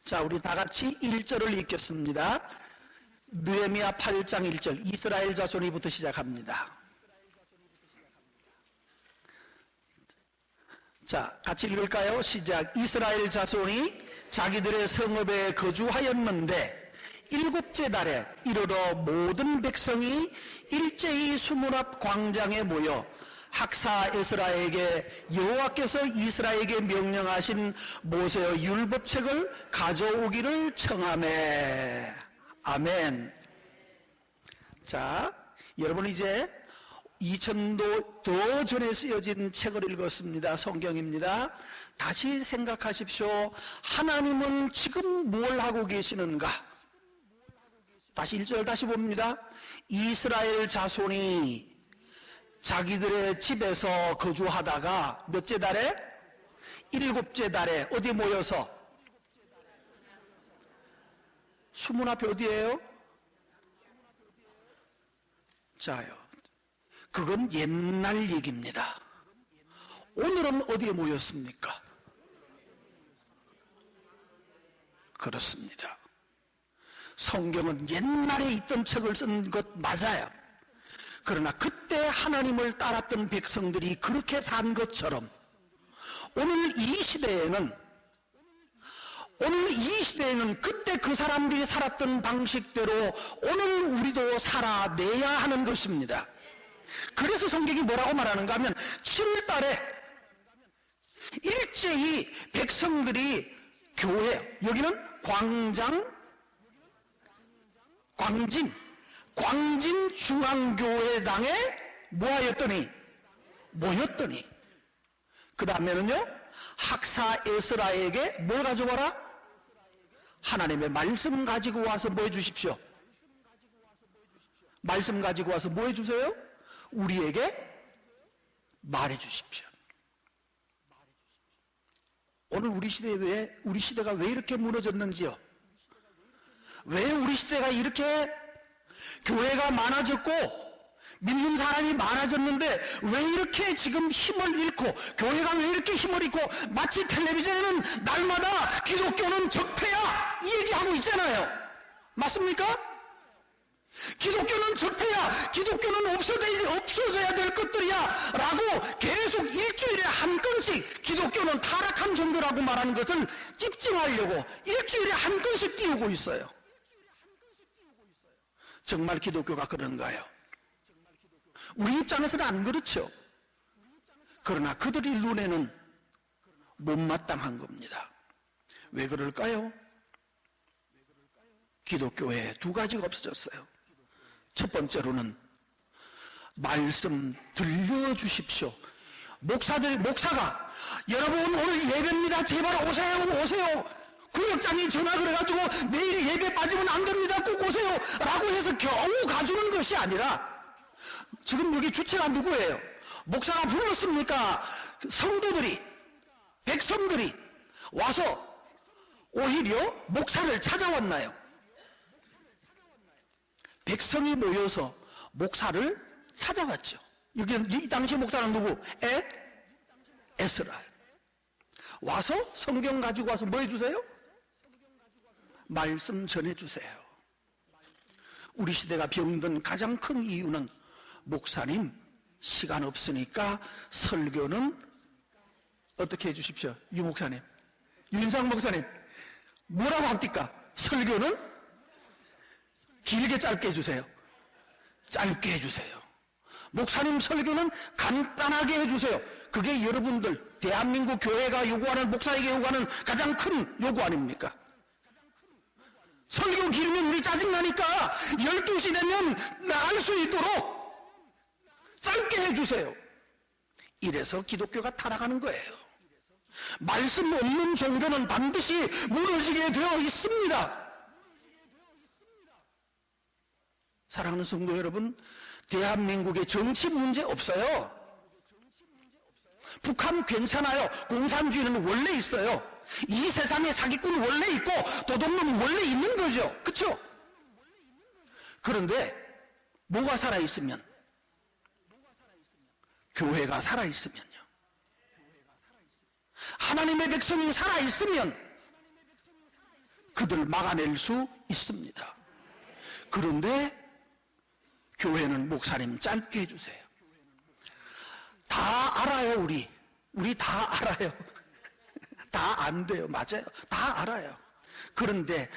자, 우리 다 같이 1절을 읽겠습니다. 느헤미야 8장 1절, 이스라엘 자손이부터 시작합니다. 자, 같이 읽을까요? 시작. 이스라엘 자손이 자기들의 성읍에 거주하였는데 일곱째 달에 이르러 모든 백성이 일제히 수문 앞 광장에 모여 학사 에스라에게 여호와께서 이스라엘에게 명령하신 모세의 율법책을 가져오기를 청하매. 아멘. 자, 여러분 이제 2000도 더 전에 쓰여진 책을 읽었습니다. 성경입니다. 다시 생각하십시오. 하나님은 지금 뭘 하고 계시는가? 다시 1절 다시 봅니다. 이스라엘 자손이 자기들의 집에서 거주하다가 몇째 달에? 일곱째 달에 어디 모여서? 수문 앞에 어디예요? 자요. 그건 옛날 얘기입니다. 오늘은 어디에 모였습니까? 그렇습니다. 성경은 옛날에 있던 책을 쓴 것 맞아요. 그러나 그때 하나님을 따랐던 백성들이 그렇게 산 것처럼 오늘 이 시대에는 그때 그 사람들이 살았던 방식대로 오늘 우리도 살아내야 하는 것입니다. 그래서 성경이 뭐라고 말하는가 하면 7월달에 일제히 백성들이 교회, 여기는 광진 중앙교회당에 모였더니 그 다음에는요 학사 에스라에게 뭘 가져와라? 하나님의 말씀 가지고 와서 뭐 해주십시오? 말씀 가지고 와서 뭐 해주세요? 우리에게 말해주십시오. 오늘 우리 시대가 왜 이렇게 무너졌는지요? 왜 우리 시대가 이렇게 교회가 많아졌고 믿는 사람이 많아졌는데 왜 이렇게 지금 힘을 잃고 교회가 왜 이렇게 힘을 잃고 마치 텔레비전에는 날마다 기독교는 적폐야 이 얘기하고 있잖아요. 맞습니까? 기독교는 적폐야, 기독교는 없어져야 될 것들이야 라고 계속 일주일에 한 건씩 기독교는 타락한 종교라고 말하는 것을 입증하려고 일주일에 한 건씩 띄우고 있어요. 정말 기독교가 그런가요? 우리 입장에서는 안 그렇죠. 그러나 그들의 눈에는 못마땅한 겁니다. 왜 그럴까요? 기독교에 두 가지가 없어졌어요. 첫 번째로는 말씀 들려주십시오. 목사가 여러분 오늘 예배입니다. 제발 오세요. 구역장이 전화를 해가지고 내일 예배 빠지면 안 됩니다. 꼭 오세요 라고 해서 겨우 가주는 것이 아니라 지금 여기 주체가 누구예요? 목사가 불렀습니까? 성도들이 백성들이 와서 오히려 목사를 찾아왔나요? 백성이 모여서 목사를 찾아왔죠. 여기 이 당시 목사는 누구? 에스라. 와서 성경 가지고 와서 뭐 해주세요? 말씀 전해주세요. 우리 시대가 병든 가장 큰 이유는 목사님 시간 없으니까 설교는 어떻게 해주십시오. 유 목사님, 윤상 목사님 뭐라고 합니까? 설교는 길게 짧게 해주세요. 짧게 해주세요. 목사님 설교는 간단하게 해주세요. 그게 여러분들 대한민국 교회가 요구하는, 목사에게 요구하는 가장 큰 요구 아닙니까? 설교 길면 우리 짜증나니까 12시 되면 나갈 수 있도록 짧게 해주세요. 이래서 기독교가 타락하는 거예요. 말씀 없는 종교는 반드시 무너지게 되어 있습니다. 사랑하는 성도 여러분, 대한민국에 정치 문제 없어요. 북한 괜찮아요. 공산주의는 원래 있어요. 이 세상에 사기꾼은 원래 있고 도둑놈은 원래 있는 거죠. 그렇죠? 그런데 뭐가 살아있으면? 교회가 살아있으면요, 하나님의 백성이 살아있으면 그들 막아낼 수 있습니다. 그런데 교회는 목사님 짧게 해주세요. 다 알아요. 우리 다 알아요. 다 안 돼요. 맞아요. 다 알아요. 그런데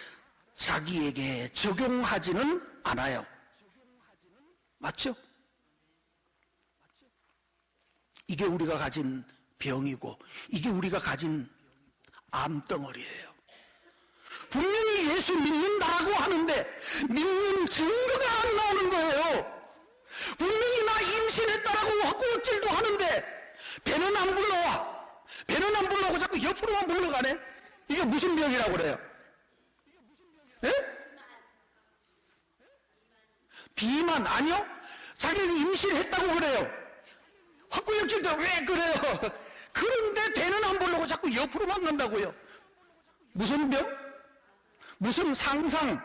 자기에게 적용하지는 않아요. 맞죠? 이게 우리가 가진 병이고 이게 우리가 가진 암덩어리예요. 분명히 예수 믿는다고 하는데 믿는 증거가 안 나오는 거예요. 분명히 나 임신했다라고 헛구역질도 하는데 배는 안 불러와. 배는 안 불러오고 자꾸 옆으로만 불러가네. 이게 무슨 병이라고 그래요? 예? 비만 아니요? 자기는 임신했다고 그래요. 헛구역질도 왜 그래요? 그런데 배는 안 불러오고 자꾸 옆으로만 간다고요. 무슨 병? 무슨 상상?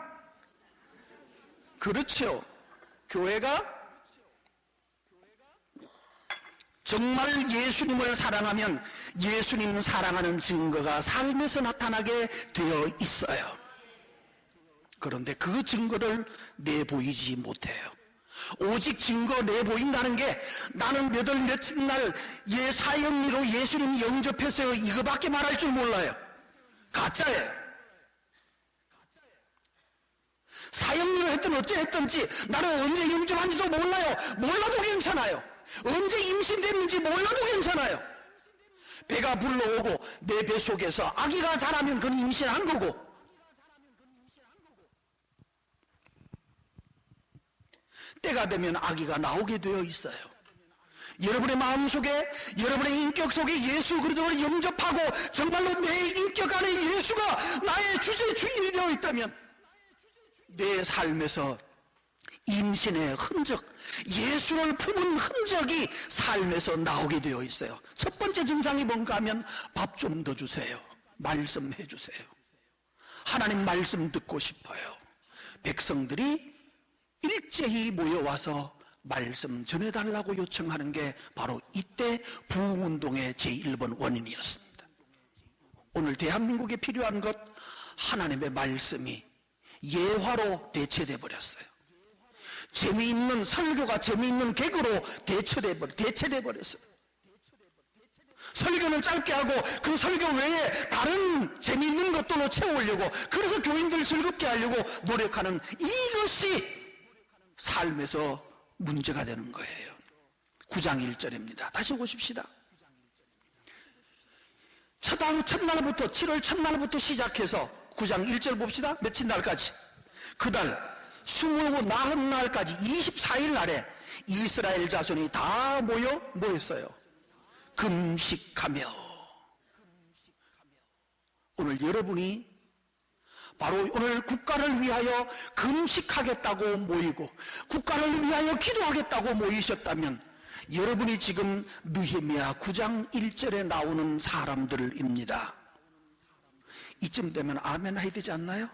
그렇죠. 교회가 정말 예수님을 사랑하면 예수님 사랑하는 증거가 삶에서 나타나게 되어 있어요. 그런데 그 증거를 내보이지 못해요. 오직 증거 내보인다는 게 나는 몇 월 며칠 날 사형리로 예수님 영접했어요. 이거밖에 말할 줄 몰라요. 가짜예요. 사형리로 했든 어째 했든지 나는 언제 영접한지도 몰라요. 몰라도 괜찮아요. 언제 임신됐는지 몰라도 괜찮아요. 배가 불러오고 내 배 속에서 아기가 자라면 그건 임신한 거고, 때가 되면 아기가 나오게 되어 있어요. 여러분의 마음속에, 여러분의 인격 속에 예수 그리스도를 영접하고 정말로 내 인격 안에 예수가 나의 주제 주인이 되어 있다면 내 삶에서 임신의 흔적, 예수를 품은 흔적이 삶에서 나오게 되어 있어요. 첫 번째 증상이 뭔가 하면 밥 좀 더 주세요. 말씀해 주세요. 하나님 말씀 듣고 싶어요. 백성들이 일제히 모여와서 말씀 전해달라고 요청하는 게 바로 이때 부흥운동의 제1번 원인이었습니다. 오늘 대한민국에 필요한 것, 하나님의 말씀이 예화로 대체돼 버렸어요. 재미있는 설교가 재미있는 개그로 대체돼 버렸어요. 설교는 짧게 하고 그 설교 외에 다른 재미있는 것들로 채우려고, 그래서 교인들 즐겁게 하려고 노력하는 이것이 삶에서 문제가 되는 거예요. 9장 1절입니다. 다시 보십시다. 첫날부터 7월 첫날부터 시작해서 9장 1절 봅시다. 며칠 날까지? 그달 스물고 나흔 날까지 24일 날에 이스라엘 자손이 다 모여 뭐 했어요? 금식하며. 오늘 여러분이 바로 오늘 국가를 위하여 금식하겠다고 모이고 국가를 위하여 기도하겠다고 모이셨다면 여러분이 지금 느헤미야 9장 1절에 나오는 사람들입니다. 이쯤 되면 아멘 해야 되지 않나요?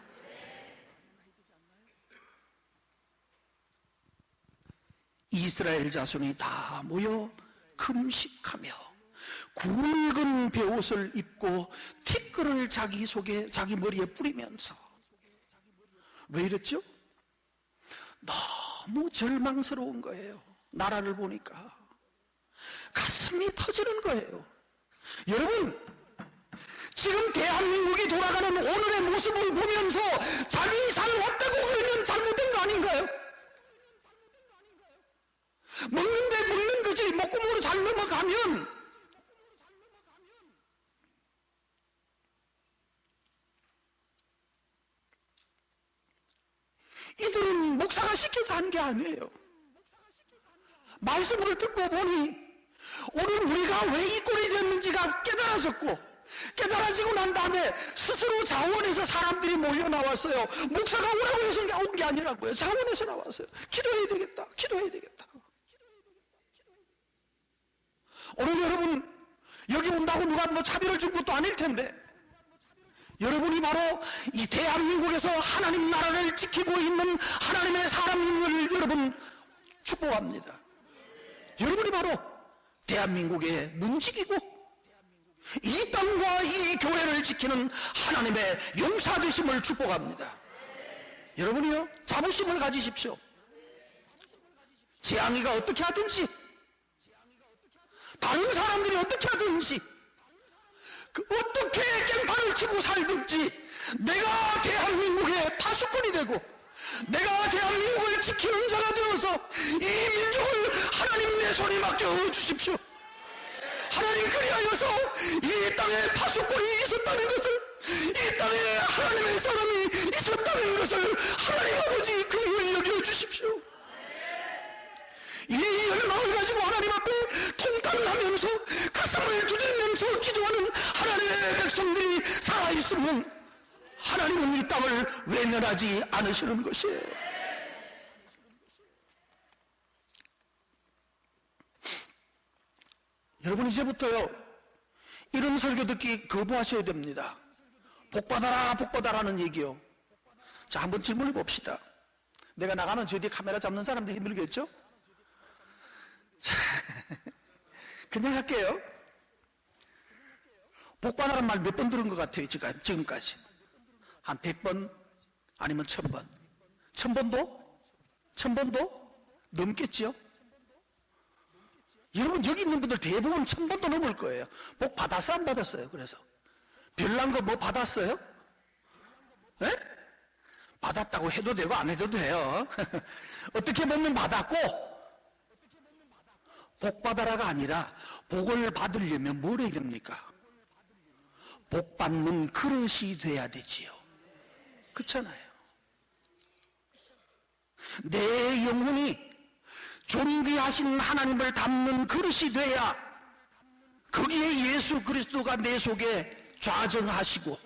이스라엘 자손이 다 모여 금식하며 굵은 베옷을 입고 티끌을 자기 속에, 자기 머리에 뿌리면서. 왜 이랬죠? 너무 절망스러운 거예요. 나라를 보니까 가슴이 터지는 거예요. 여러분, 지금 대한민국이 돌아가는 오늘의 모습을 보면서 자기 이상 왔다고 그러면 잘못된 거 아닌가요? 먹는데 먹는 거지, 먹구멍으로 잘 넘어가면. 이들은 목사가 시켜서 한 게 아니에요. 말씀을 듣고 보니 오늘 우리가 왜 이 꼴이 됐는지가 깨달아졌고, 깨달아지고 난 다음에 스스로 자원해서 사람들이 몰려 나왔어요. 목사가 오라고 해서 온 게 아니라고요. 자원해서 나왔어요. 기도해야 되겠다. 기도해야 되겠다. 오늘 여러분 여기 온다고 누가 뭐 차별을 준 것도 아닐 텐데, 여러분이 바로 이 대한민국에서 하나님 나라를 지키고 있는 하나님의 사람임을 여러분 축복합니다. 여러분이 바로 대한민국의 문직이고 이 땅과 이 교회를 지키는 하나님의 용사되심을 축복합니다. 여러분이요, 자부심을 가지십시오. 재앙이가 어떻게 하든지, 다른 사람들이 어떻게 하든지, 어떻게 깽판을 치고 살든지, 내가 대한민국의 파수꾼이 되고 내가 대한민국을 지키는 자가 되어서 이 민족을 하나님 내 손에 맡겨주십시오. 하나님, 그리하여서 이 땅에 파수꾼이 있었다는 것을, 이 땅에 하나님의 사람이 있었다는 것을 하나님 아버지 긍휼히 여겨주십시오. 이 열망을 가지고 하나님 앞에 통탄하면서 가슴을 두드리면서 기도하는 하나님의 백성들이 살아있으면 하나님은 이 땅을 외면하지 않으시는 것이에요. 여러분, 이제부터요, 이런 설교 듣기 거부하셔야 됩니다. 복받아라, 복받아라는 얘기요. 자, 한번 질문해 봅시다. 내가 나가면 저 뒤에 카메라 잡는 사람들 힘들겠죠? 자, 그냥 할게요. 복받아라는 말 몇 번 들은 것 같아요, 지금까지. 한 100번 아니면 1000번. 1000번도? 1000번도? 넘겠죠? 여러분, 여기 있는 분들 대부분 1000번도 넘을 거예요. 복 받았어, 안 받았어요? 그래서 별난 거 뭐 받았어요? 네? 받았다고 해도 되고 안 해도 돼요. 어떻게 보면 받았고, 복 받아라가 아니라 복을 받으려면 뭘 해야 됩니까? 복 받는 그릇이 돼야 되지요. 그렇잖아요. 내 영혼이 존귀하신 하나님을 담는 그릇이 돼야 거기에 예수 그리스도가 내 속에 좌정하시고,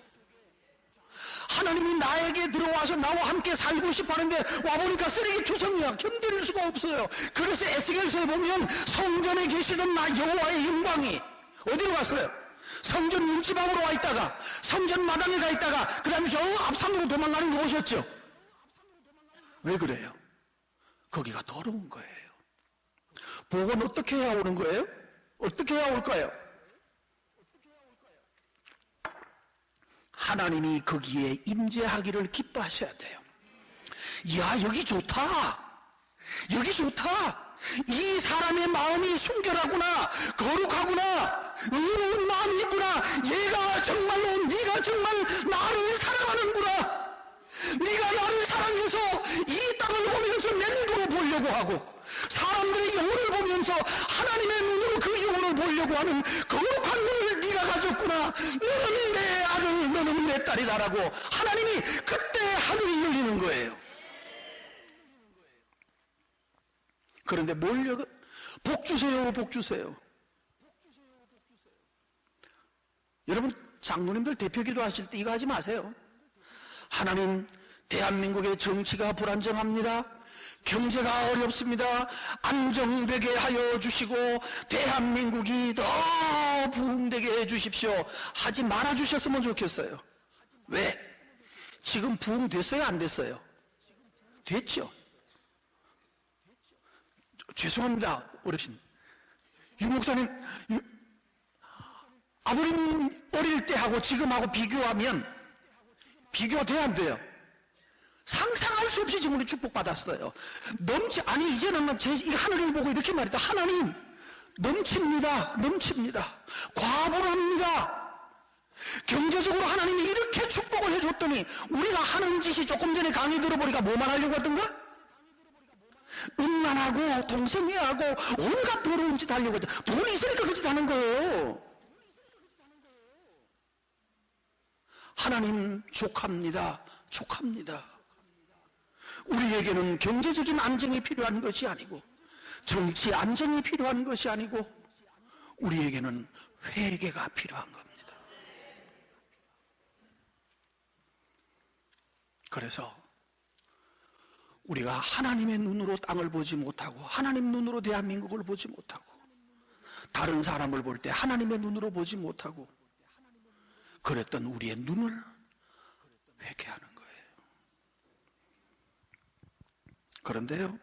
하나님이 나에게 들어와서 나와 함께 살고 싶어 하는데 와보니까 쓰레기투성이야. 견딜 수가 없어요. 그래서 에스겔서에 보면 성전에 계시던 나 여호와의 영광이 어디로 갔어요? 성전 문지방으로 와 있다가, 성전 마당에 가 있다가, 그 다음에 저 앞산으로 도망가는 거 보셨죠? 왜 그래요? 거기가 더러운 거예요. 복은 어떻게 해야 오는 거예요? 어떻게 해야 올까요? 하나님이 거기에 임재하기를 기뻐하셔야 돼요. 야, 여기 좋다. 여기 좋다. 이 사람의 마음이 순결하구나, 거룩하구나, 의로운 마음이 있구나. 얘가 정말로, 네가 정말 나를 사랑하는구나. 네가 나를 사랑해서 이 땅을 보면서 내 눈으로 보려고 하고, 사람들의 영혼을 보면서 하나님의 눈으로 그 영혼을 보려고 하는 거룩한 눈을 네가 가졌구나. 너는 내 아들, 너는 내 딸이다라고 하나님이 그때 하늘이 열리는 거예요. 그런데 뭘, 복 주세요, 복 주세요. 여러분, 장로님들 대표기도 하실 때 이거 하지 마세요. 하나님, 대한민국의 정치가 불안정합니다. 경제가 어렵습니다. 안정되게 하여 주시고 대한민국이 더 부흥되게 해 주십시오. 하지 말아 주셨으면 좋겠어요. 왜? 지금 부흥됐어요, 안 됐어요? 됐죠. 죄송합니다, 어르신. 유 목사님, 아버님 어릴 때하고 지금하고 비교하면 비교가 돼야 안 돼요? 상상할 수 없이 지금 우리 축복받았어요. 아니, 이제는 이 하늘을 보고 이렇게 말했다. 하나님, 넘칩니다. 넘칩니다. 과분합니다. 경제적으로 하나님이 이렇게 축복을 해줬더니 우리가 하는 짓이 조금 전에 강의 들어보니까 뭐만 하려고 하던가? 음란하고 동성애하고 온갖 더러운 짓 하려고 하죠. 돈이 있으니까 그 짓 하는 거예요. 하나님 족합니다. 족합니다. 우리에게는 경제적인 안정이 필요한 것이 아니고, 정치 안정이 필요한 것이 아니고, 우리에게는 회개가 필요한 겁니다. 그래서 우리가 하나님의 눈으로 땅을 보지 못하고, 하나님 눈으로 대한민국을 보지 못하고, 다른 사람을 볼 때 하나님의 눈으로 보지 못하고, 그랬던 우리의 눈을 회개하는 거예요. 그런데요,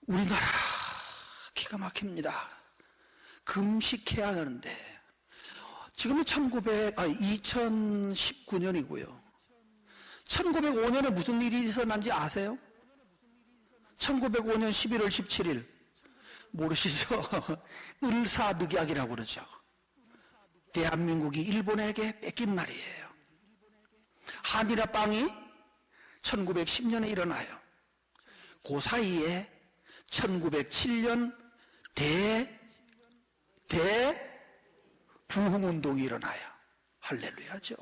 우리나라 기가 막힙니다. 금식해야 하는데, 지금은 2019년이고요. 1905년에 무슨 일이 있었는지 아세요? 1905년 11월 17일. 모르시죠? 을사늑약이라고 그러죠. 대한민국이 일본에게 뺏긴 날이에요. 한일합방이 1910년에 일어나요. 그 사이에 1907년 부흥운동이 일어나요. 할렐루야죠.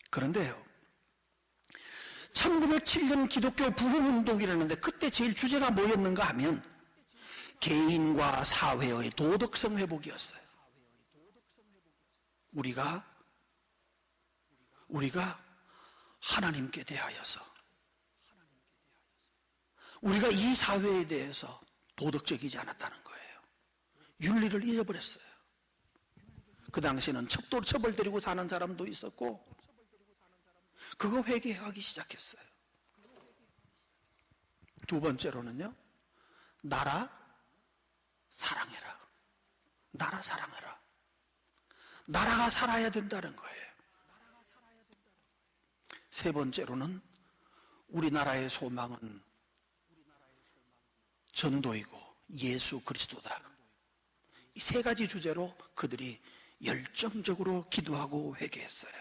그런데요, 1907년 기독교 부흥운동이 일어났는데 그때 제일 주제가 뭐였는가 하면 개인과 사회의 도덕성 회복이었어요. 우리가 하나님께 대하여서, 우리가 이 사회에 대해서 도덕적이지 않았다는 거예요. 윤리를 잊어버렸어요. 그 당시에는 첩도로 처벌 때리고 사는 사람도 있었고, 그거 회개하기 시작했어요. 두 번째로는요, 나라 사랑해라. 나라 사랑해라. 나라가 살아야 된다는 거예요. 세 번째로는 우리나라의 소망은 전도이고 예수 그리스도다. 이 세 가지 주제로 그들이 열정적으로 기도하고 회개했어요.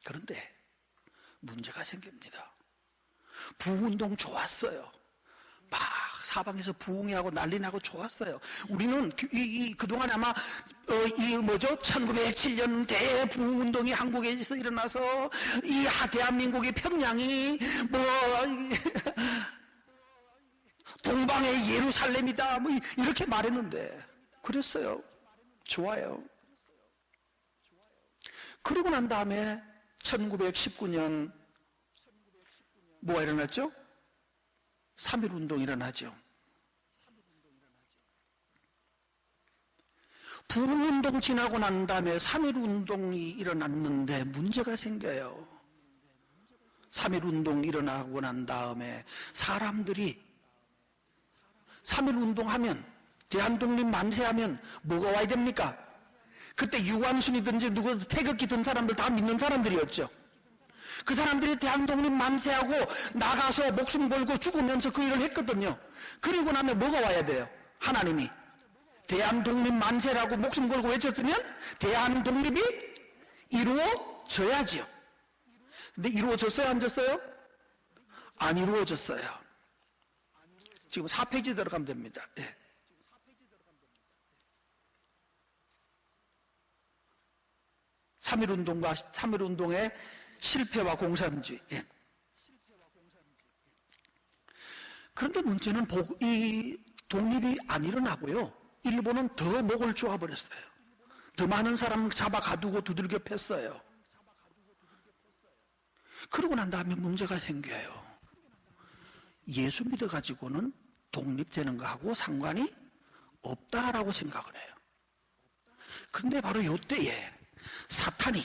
그런데 문제가 생깁니다. 부흥운동 좋았어요. 막 사방에서 부흥회하고 난리 나고 좋았어요. 우리는 그동안 아마 1907년 대부흥운동이 한국에서 일어나서 이 대한민국의 평양이 동방의 예루살렘이다 이렇게 말했는데, 그랬어요. 좋아요. 그러고 난 다음에 1919년 뭐가 일어났죠? 3.1운동이 일어나죠. 부흥운동 지나고 난 다음에 3.1운동이 일어났는데 문제가 생겨요. 3.1운동 일어나고 난 다음에 사람들이 3.1운동 하면, 대한독립 만세하면 뭐가 와야 됩니까? 그때 유관순이든지 누구 태극기 든 사람들 다 믿는 사람들이었죠. 그 사람들이 대한독립 만세하고 나가서 목숨 걸고 죽으면서 그 일을 했거든요. 그리고 나면 뭐가 와야 돼요? 하나님이 대한독립 만세라고 목숨 걸고 외쳤으면 대한독립이 이루어져야지요. 근데 이루어졌어요? 안 졌어요? 안 이루어졌어요. 지금 4페이지 들어가면 됩니다. 네. 3.1운동과 3.1운동의 실패와 공산주의. 예. 그런데 문제는 이 독립이 안 일어나고요, 일본은 더 목을 조아버렸어요. 더 많은 사람 잡아 가두고 두들겨 팼어요. 그러고 난 다음에 문제가 생겨요. 예수 믿어가지고는 독립되는 거하고 상관이 없다라고 생각을 해요. 그런데 바로 이때에 사탄이,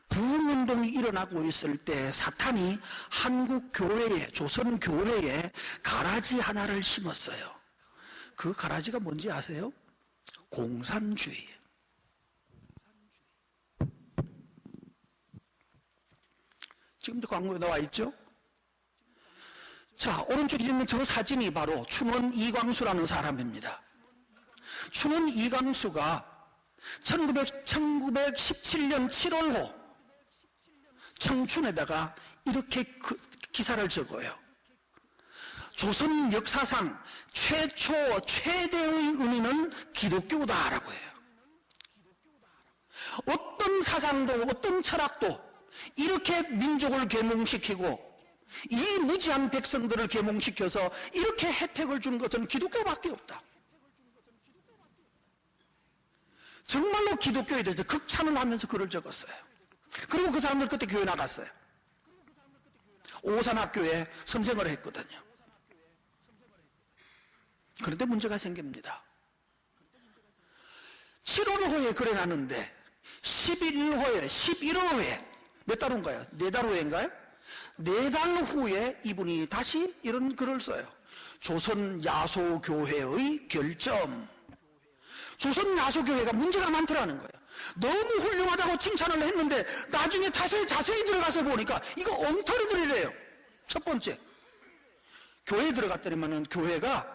부흥운동이 일어나고 있을 때 사탄이 한국 교회에, 조선 교회에 가라지 하나를 심었어요. 그 가라지가 뭔지 아세요? 공산주의. 지금도 광고에 나와 있죠? 자, 오른쪽에 있는 저 사진이 바로 춘원 이광수라는 사람입니다. 춘원 이광수가 1917년 7월호 청춘에다가 이렇게 기사를 적어요. 조선 역사상 최대의 은인은 기독교다라고 해요. 어떤 사상도 어떤 철학도 이렇게 민족을 계몽시키고 이 무지한 백성들을 계몽시켜서 이렇게 혜택을 준 것은 기독교밖에 없다. 정말로 기독교에 대해서 극찬을 하면서 글을 적었어요. 그리고 그 사람들 그때 교회 나갔어요. 오산학교에 선생을 했거든요. 그런데 문제가 생깁니다. 7월호에 글을 놨는데 11월호에 몇 달 후인가요? 4달 후인가요? 4달 후에 이분이 다시 이런 글을 써요. 조선 야소교회의 결점. 조선 야소교회가 문제가 많더라는 거예요. 너무 훌륭하다고 칭찬을 했는데 나중에 자세히 들어가서 보니까 이거 엉터리들이래요. 첫 번째, 교회에 들어갔더니만은 교회가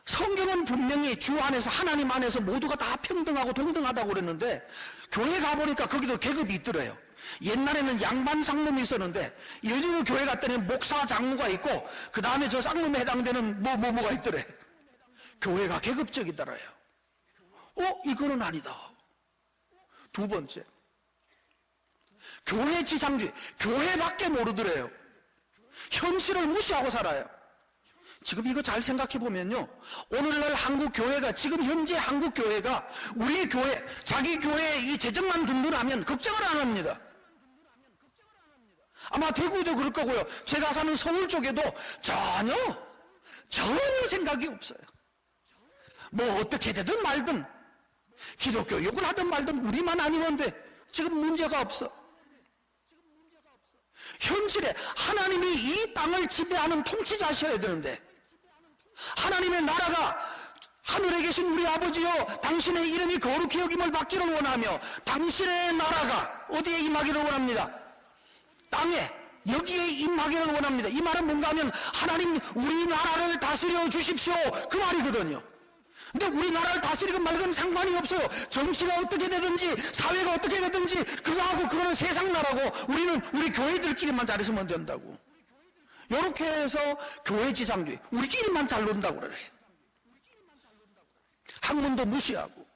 성경은 분명히 주 안에서 하나님 안에서 모두가 다 평등하고 동등하다고 그랬는데 교회 가보니까 거기도 계급이 있더래요. 옛날에는 양반 상놈이 있었는데 요즘 교회 갔더니 목사 장로가 있고 그 다음에 저 쌍놈에 해당되는 뭐가 있더래. 교회가 계급적이더래요. 이거는 아니다. 두 번째, 교회 지상주의. 교회밖에 모르더래요. 현실을 무시하고 살아요. 지금 이거 잘 생각해 보면요, 오늘날 한국 교회가, 지금 현재 한국 교회가 우리 교회, 자기 교회의 이 재정만 든든하면 걱정을 안 합니다. 아마 대구도 그럴 거고요. 제가 사는 서울 쪽에도 전혀 생각이 없어요. 뭐 어떻게 되든 말든 기독교 욕을 하든 말든 우리만 아니면 돼. 지금 문제가 없어. 현실에 하나님이 이 땅을 지배하는 통치자셔야 되는데, 하나님의 나라가 하늘에 계신 우리 아버지여 당신의 이름이 거룩히 여김을 받기를 원하며 당신의 나라가 어디에 임하기를 원합니다. 땅에, 여기에 임하기를 원합니다. 이 말은 뭔가 하면 하나님 우리나라를 다스려 주십시오, 그 말이거든요. 근데 우리나라를 다스리건 말건 상관이 없어요. 정치가 어떻게 되든지 사회가 어떻게 되든지 그거는 세상 나라고 우리는 우리 교회들끼리만 잘했으면 된다고. 이렇게 해서 교회 지상주의, 우리끼리만 잘 논다고 그래. 학문도 무시하고.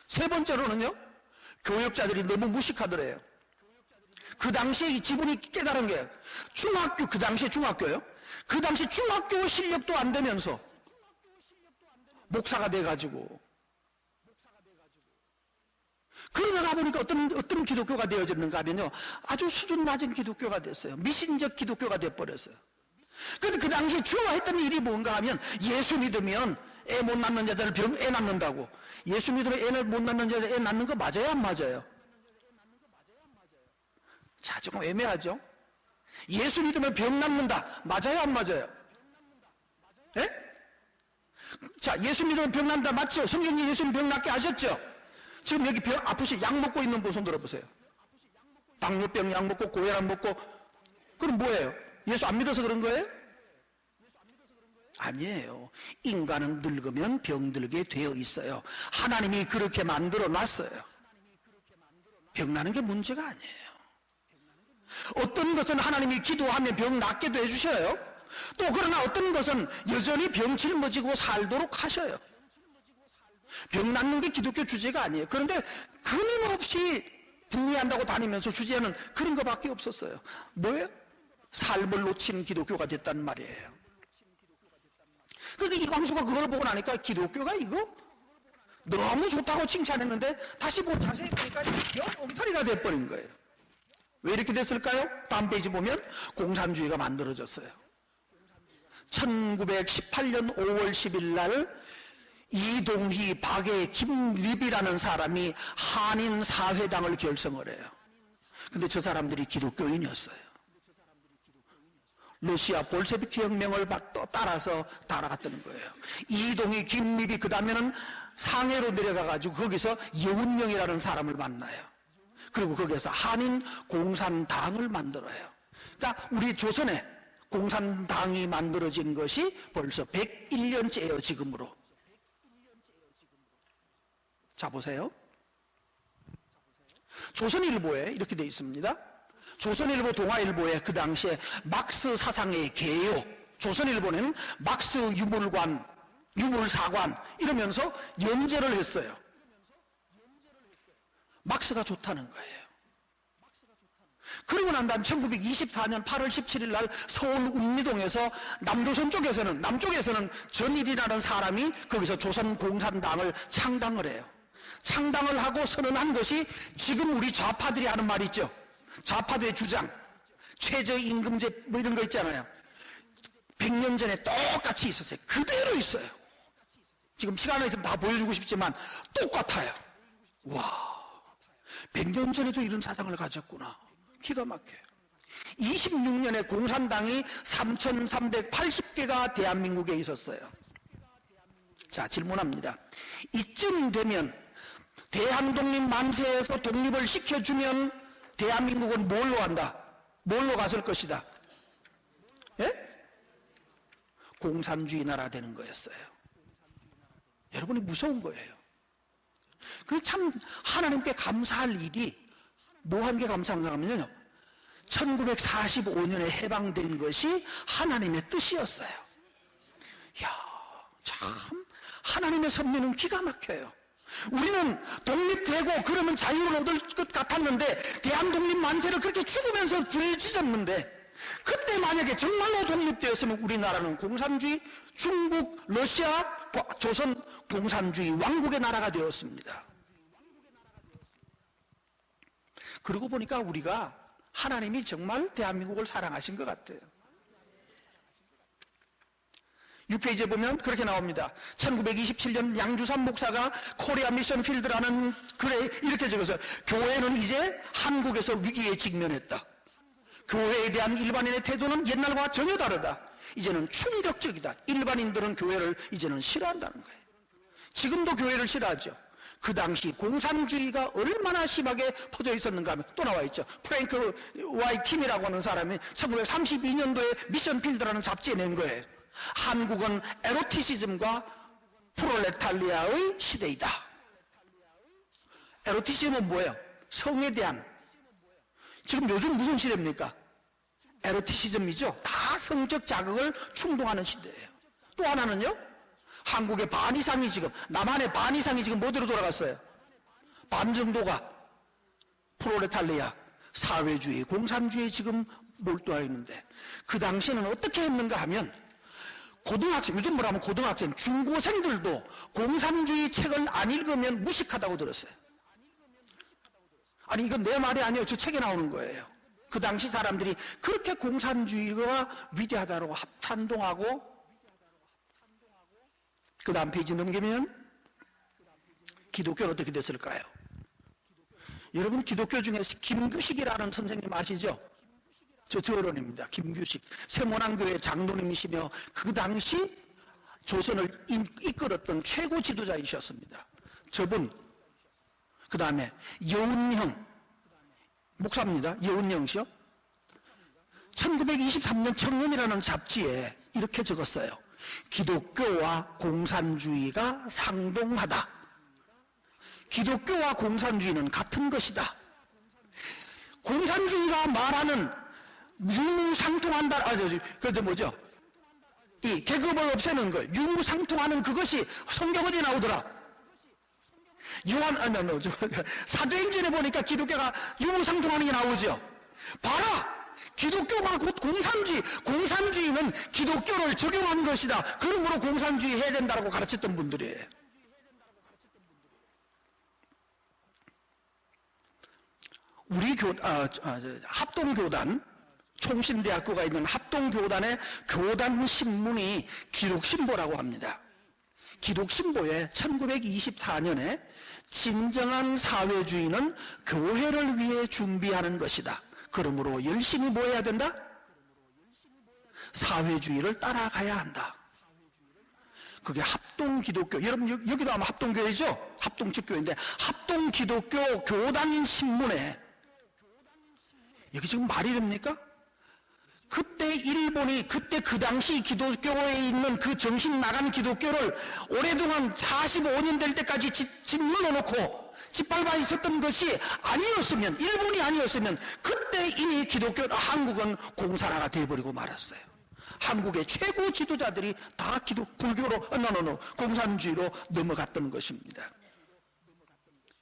세 번째로는요, 교역자들이 너무 무식하더래요. 그 당시에 이 지분이 깨달은 게 중학교, 그 당시에 중학교요? 그 당시 중학교 실력도 안 되면서 목사가 돼가지고, 그러다가 보니까 어떤 기독교가 되어졌는가 하면요, 아주 수준 낮은 기독교가 됐어요. 미신적 기독교가 돼버렸어요. 그런데 그 당시에 주로 했던 일이 뭔가 하면, 예수 믿으면 애 못 낳는 자들 애 낳는다고. 예수 믿으면 애 못 낳는 자들 애 낳는 거 맞아요, 안 맞아요? 자, 조금 애매하죠? 예수 믿으면 병 낫는다, 맞아요, 안 맞아요? 예? 자, 예수 믿으면 병 난다, 맞죠? 성경이 예수님 병 낫게 하셨죠? 지금 여기 병 아프시, 약 먹고 있는 분 손 들어보세요. 당뇨병 약 먹고 고혈압 먹고. 그럼 뭐예요? 예수 안 믿어서 그런 거예요? 아니에요. 인간은 늙으면 병들게 되어 있어요. 하나님이 그렇게 만들어 놨어요. 병 나는 게 문제가 아니에요. 어떤 것은 하나님이 기도하면 병 낫게도 해주셔요. 또 그러나 어떤 것은 여전히 병 짊어지고 살도록 하셔요. 병 낫는 게 기독교 주제가 아니에요. 그런데 끊임없이 부흥한다고 다니면서 주제는 그런 것밖에 없었어요. 뭐예요? 삶을 놓친 기독교가 됐단 말이에요. 그러니까 이광수가 그걸 보고 나니까 기독교가 이거 너무 좋다고 칭찬했는데 다시 자세히 보니까 영 엉터리가 돼버린 거예요. 왜 이렇게 됐을까요? 다음 페이지 보면 공산주의가 만들어졌어요. 1918년 5월 10일 날 이동희, 박애, 김립이라는 사람이 한인사회당을 결성을 해요. 근데 저 사람들이 기독교인이었어요. 러시아 볼셰비키 혁명을 따라서 따라갔다는 거예요. 이동희, 김립이 그 다음에는 상해로 내려가가지고 거기서 여운명이라는 사람을 만나요. 그리고 거기에서 한인공산당을 만들어요. 그러니까 우리 조선에 공산당이 만들어진 것이 벌써 101년째예요, 지금으로. 자, 보세요. 조선일보에 이렇게 되어 있습니다. 조선일보, 동아일보에 그 당시에 막스 사상의 개요, 조선일보는 막스 유물관, 유물사관 이러면서 연재를 했어요. 막스가 좋다는 거예요. 그리고 난 다음 1924년 8월 17일 날 서울 읍리동에서 남조선 쪽에서는, 남쪽에서는 전일이라는 사람이 거기서 조선공산당을 창당을 해요. 창당을 하고 선언한 것이 지금 우리 좌파들이 하는 말 있죠. 좌파들의 주장, 최저임금제 뭐 이런 거 있잖아요. 100년 전에 똑같이 있었어요. 그대로 있어요. 지금 시간이 있으면 다 보여주고 싶지만 똑같아요. 와, 100년 전에도 이런 사상을 가졌구나. 기가 막혀요. 26년에 공산당이 3,380개가 대한민국에 있었어요. 자, 질문합니다. 이쯤 되면 대한독립 만세에서 독립을 시켜주면 대한민국은 뭘로 한다? 뭘로 갔을 것이다? 예? 공산주의 나라 되는 거였어요. 여러분이 무서운 거예요. 그 참 하나님께 감사할 일이 뭐 한 게 감사한가 하면요, 1945년에 해방된 것이 하나님의 뜻이었어요. 이야, 참 하나님의 섭리는 기가 막혀요. 우리는 독립되고 그러면 자유를 얻을 것 같았는데, 대한독립 만세를 그렇게 죽으면서 부르짖었는데, 그때 만약에 정말로 독립되었으면 우리나라는 공산주의, 중국, 러시아, 조선 공산주의 왕국의 나라가 되었습니다. 그러고 보니까 우리가 하나님이 정말 대한민국을 사랑하신 것 같아요. 6페이지에 보면 그렇게 나옵니다. 1927년 양주삼 목사가 코리아 미션 필드라는 글에 이렇게 적어서, 교회는 이제 한국에서 위기에 직면했다. 교회에 대한 일반인의 태도는 옛날과 전혀 다르다. 이제는 충격적이다. 일반인들은 교회를 이제는 싫어한다는 거예요. 지금도 교회를 싫어하죠. 그 당시 공산주의가 얼마나 심하게 퍼져 있었는가 하면 또 나와 있죠. 프랭크 와이 킴이라고 하는 사람이 1932년도에 미션 필드라는 잡지에 낸 거예요. 한국은 에로티시즘과 프롤레타리아의 시대이다. 에로티시즘은 뭐예요? 성에 대한. 지금 요즘 무슨 시대입니까? 에로티시즘이죠. 다 성적 자극을 충동하는 시대예요. 또 하나는요, 한국의 반 이상이 지금, 남한의 반 이상이 지금 뭐대로 돌아갔어요? 반 정도가 프롤레타리아, 사회주의, 공산주의에 지금 몰두하고 있는데, 그 당시에는 어떻게 했는가 하면, 고등학생, 요즘 뭐라면 고등학생, 중고생들도 공산주의 책을 안 읽으면 무식하다고 들었어요. 아니, 이건 내 말이 아니에요. 저 책에 나오는 거예요. 그 당시 사람들이 그렇게 공산주의가 위대하다고 찬동하고, 그 다음 페이지 넘기면 기독교는 어떻게 됐을까요? 여러분, 기독교 중에 김규식이라는 선생님 아시죠? 저 어른입니다. 김규식. 세모난교회 장로님이시며 그 당시 조선을 이끌었던 최고 지도자이셨습니다. 저분, 그 다음에 여운형 목사입니다. 여운형 씨요. 1923년 청년이라는 잡지에 이렇게 적었어요. 기독교와 공산주의가 상동하다. 기독교와 공산주의는 같은 것이다. 공산주의가 말하는 유무상통한다. 뭐죠? 이 계급을 없애는 거, 유무상통하는 그것이 성경 어디에 나오더라? 사도행전에 보니까 기독교가 유무상통하는 게 나오죠. 봐라! 기독교가 곧 공산주의, 공산주의는 기독교를 적용한 것이다. 그러므로 공산주의 해야 된다고 가르쳤던 분들이에요. 우리 합동교단, 총신대학교가 있는 합동교단의 교단신문이 기독신보라고 합니다. 기독신보에 1924년에 진정한 사회주의는 교회를 위해 준비하는 것이다. 그러므로 열심히 뭐 해야 된다? 사회주의를 따라가야 한다. 그게 합동기독교, 여러분 여기도 아마 합동교회죠? 합동축교회인데 합동기독교 교단신문에, 여기 지금 말이 됩니까? 그때 일본이, 그때 그 당시 기독교에 있는 그 정신 나간 기독교를 오랫동안 45년 될 때까지 짓눌러 놓고 짓밟아 있었던 것이 아니었으면, 일본이 아니었으면 그때 이미 한국은 공산화가 되어버리고 말았어요. 한국의 최고 지도자들이 다 불교로, 공산주의로 넘어갔던 것입니다.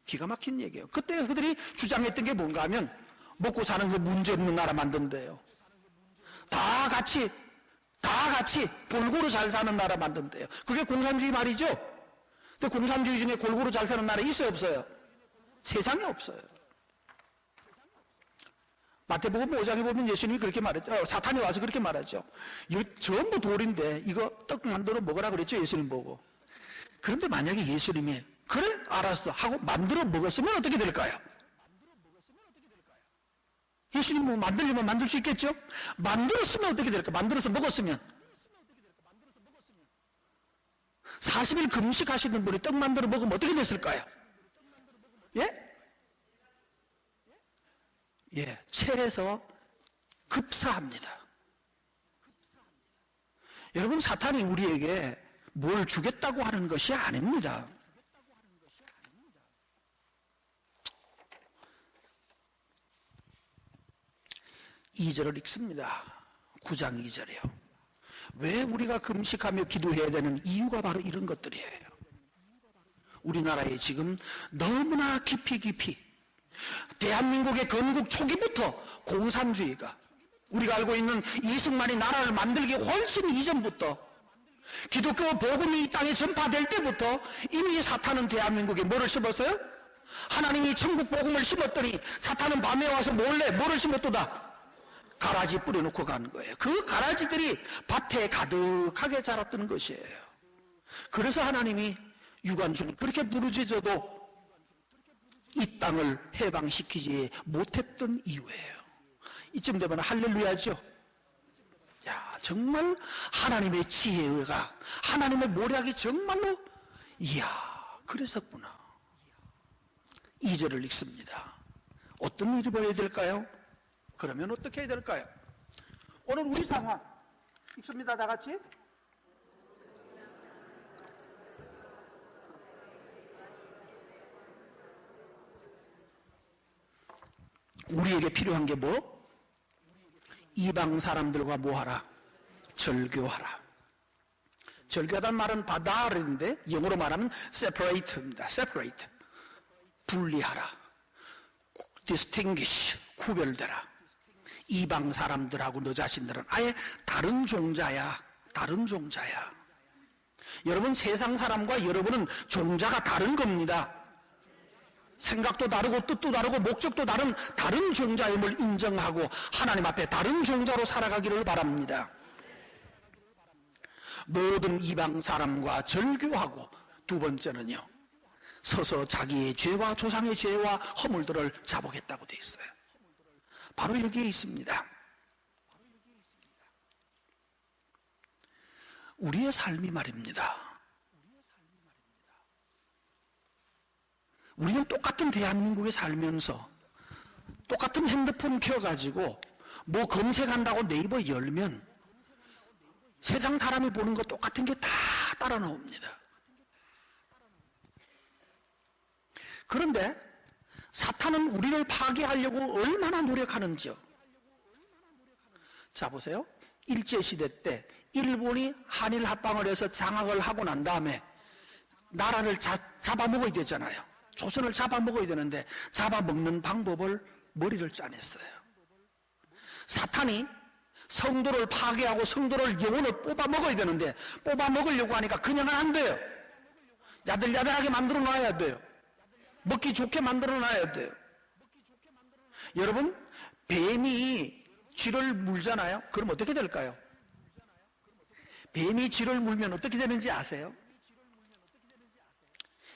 기가 막힌 얘기예요. 그때 그들이 주장했던 게 뭔가 하면, 먹고 사는 그 문제 없는 나라 만든대요. 다 같이 골고루 잘 사는 나라 만든대요. 그게 공산주의 말이죠? 근데 공산주의 중에 골고루 잘 사는 나라 있어요, 없어요? 세상에 없어요. 마태복음 5장에 보면 예수님이 그렇게 말했죠. 사탄이 와서 그렇게 말하죠. 이거 전부 돌인데 이거 떡 만들어 먹으라 그랬죠, 예수님 보고. 그런데 만약에 예수님이 그래 알았어 하고 만들어 먹었으면 어떻게 될까요? 예수님 뭐 만들려면 만들 수 있겠죠? 만들었으면 어떻게 될까? 만들어서 먹었으면 40일 금식하시는 분이 떡 만들어 먹으면 어떻게 됐을까요? 예? 예, 체해서 급사합니다. 여러분, 사탄이 우리에게 뭘 주겠다고 하는 것이 아닙니다. 이 절을 읽습니다. 9장 2절이요. 왜 우리가 금식하며 기도해야 되는 이유가 바로 이런 것들이에요. 우리나라에 지금 너무나 깊이 대한민국의 건국 초기부터 공산주의가, 우리가 알고 있는 이승만이 나라를 만들기 훨씬 이전부터, 기독교 복음이 이 땅에 전파될 때부터 이미 사탄은 대한민국에 뭐를 심었어요? 하나님이 천국 복음을 심었더니 사탄은 밤에 와서 몰래 뭐를 심었도다? 가라지 뿌려놓고 간 거예요. 그 가라지들이 밭에 가득하게 자랐던 것이에요. 그래서 하나님이 유관중을 그렇게 부르짖어도 이 땅을 해방시키지 못했던 이유예요. 이쯤 되면 할렐루야죠. 야, 정말 하나님의 지혜가, 하나님의 모략이 정말로, 이야, 그랬었구나. 2절을 읽습니다. 어떤 일이 벌어야 될까요? 그러면 어떻게 해야 될까요? 오늘 우리 상황 읽습니다. 다 같이. 우리에게 필요한 게 뭐? 이방 사람들과 뭐하라? 절교하라. 절교하다는 말은 바다르인데 영어로 말하면 separate입니다. separate. 분리하라. distinguish. 구별되라. 이방 사람들하고 너 자신들은 아예 다른 종자야. 다른 종자야. 여러분, 세상 사람과 여러분은 종자가 다른 겁니다. 생각도 다르고 뜻도 다르고 목적도 다른 종자임을 인정하고 하나님 앞에 다른 종자로 살아가기를 바랍니다. 모든 이방 사람과 절교하고, 두 번째는요, 서서 자기의 죄와 조상의 죄와 허물들을 자복했다고 되어 있어요. 바로 여기에 있습니다. 우리의 삶이 말입니다. 우리는 똑같은 대한민국에 살면서 똑같은 핸드폰 켜가지고 뭐 검색한다고 네이버 열면 세상 사람이 보는 거 똑같은 게 다 따라 나옵니다. 그런데 사탄은 우리를 파괴하려고 얼마나 노력하는지요. 자, 보세요. 일제시대 때 일본이 한일 합방을 해서 장악을 하고 난 다음에 나라를 잡아먹어야 되잖아요. 조선을 잡아먹어야 되는데 잡아먹는 방법을 머리를 짜냈어요. 사탄이 성도를 파괴하고 성도를 영혼을 뽑아먹어야 되는데 뽑아먹으려고 하니까 그냥은 안 돼요. 야들야들하게 만들어 놔야 돼요. 먹기 좋게 만들어 놔야 돼요. 여러분, 뱀이 쥐를 물잖아요. 그럼 어떻게 될까요? 뱀이 쥐를 물면 어떻게 되는지 아세요?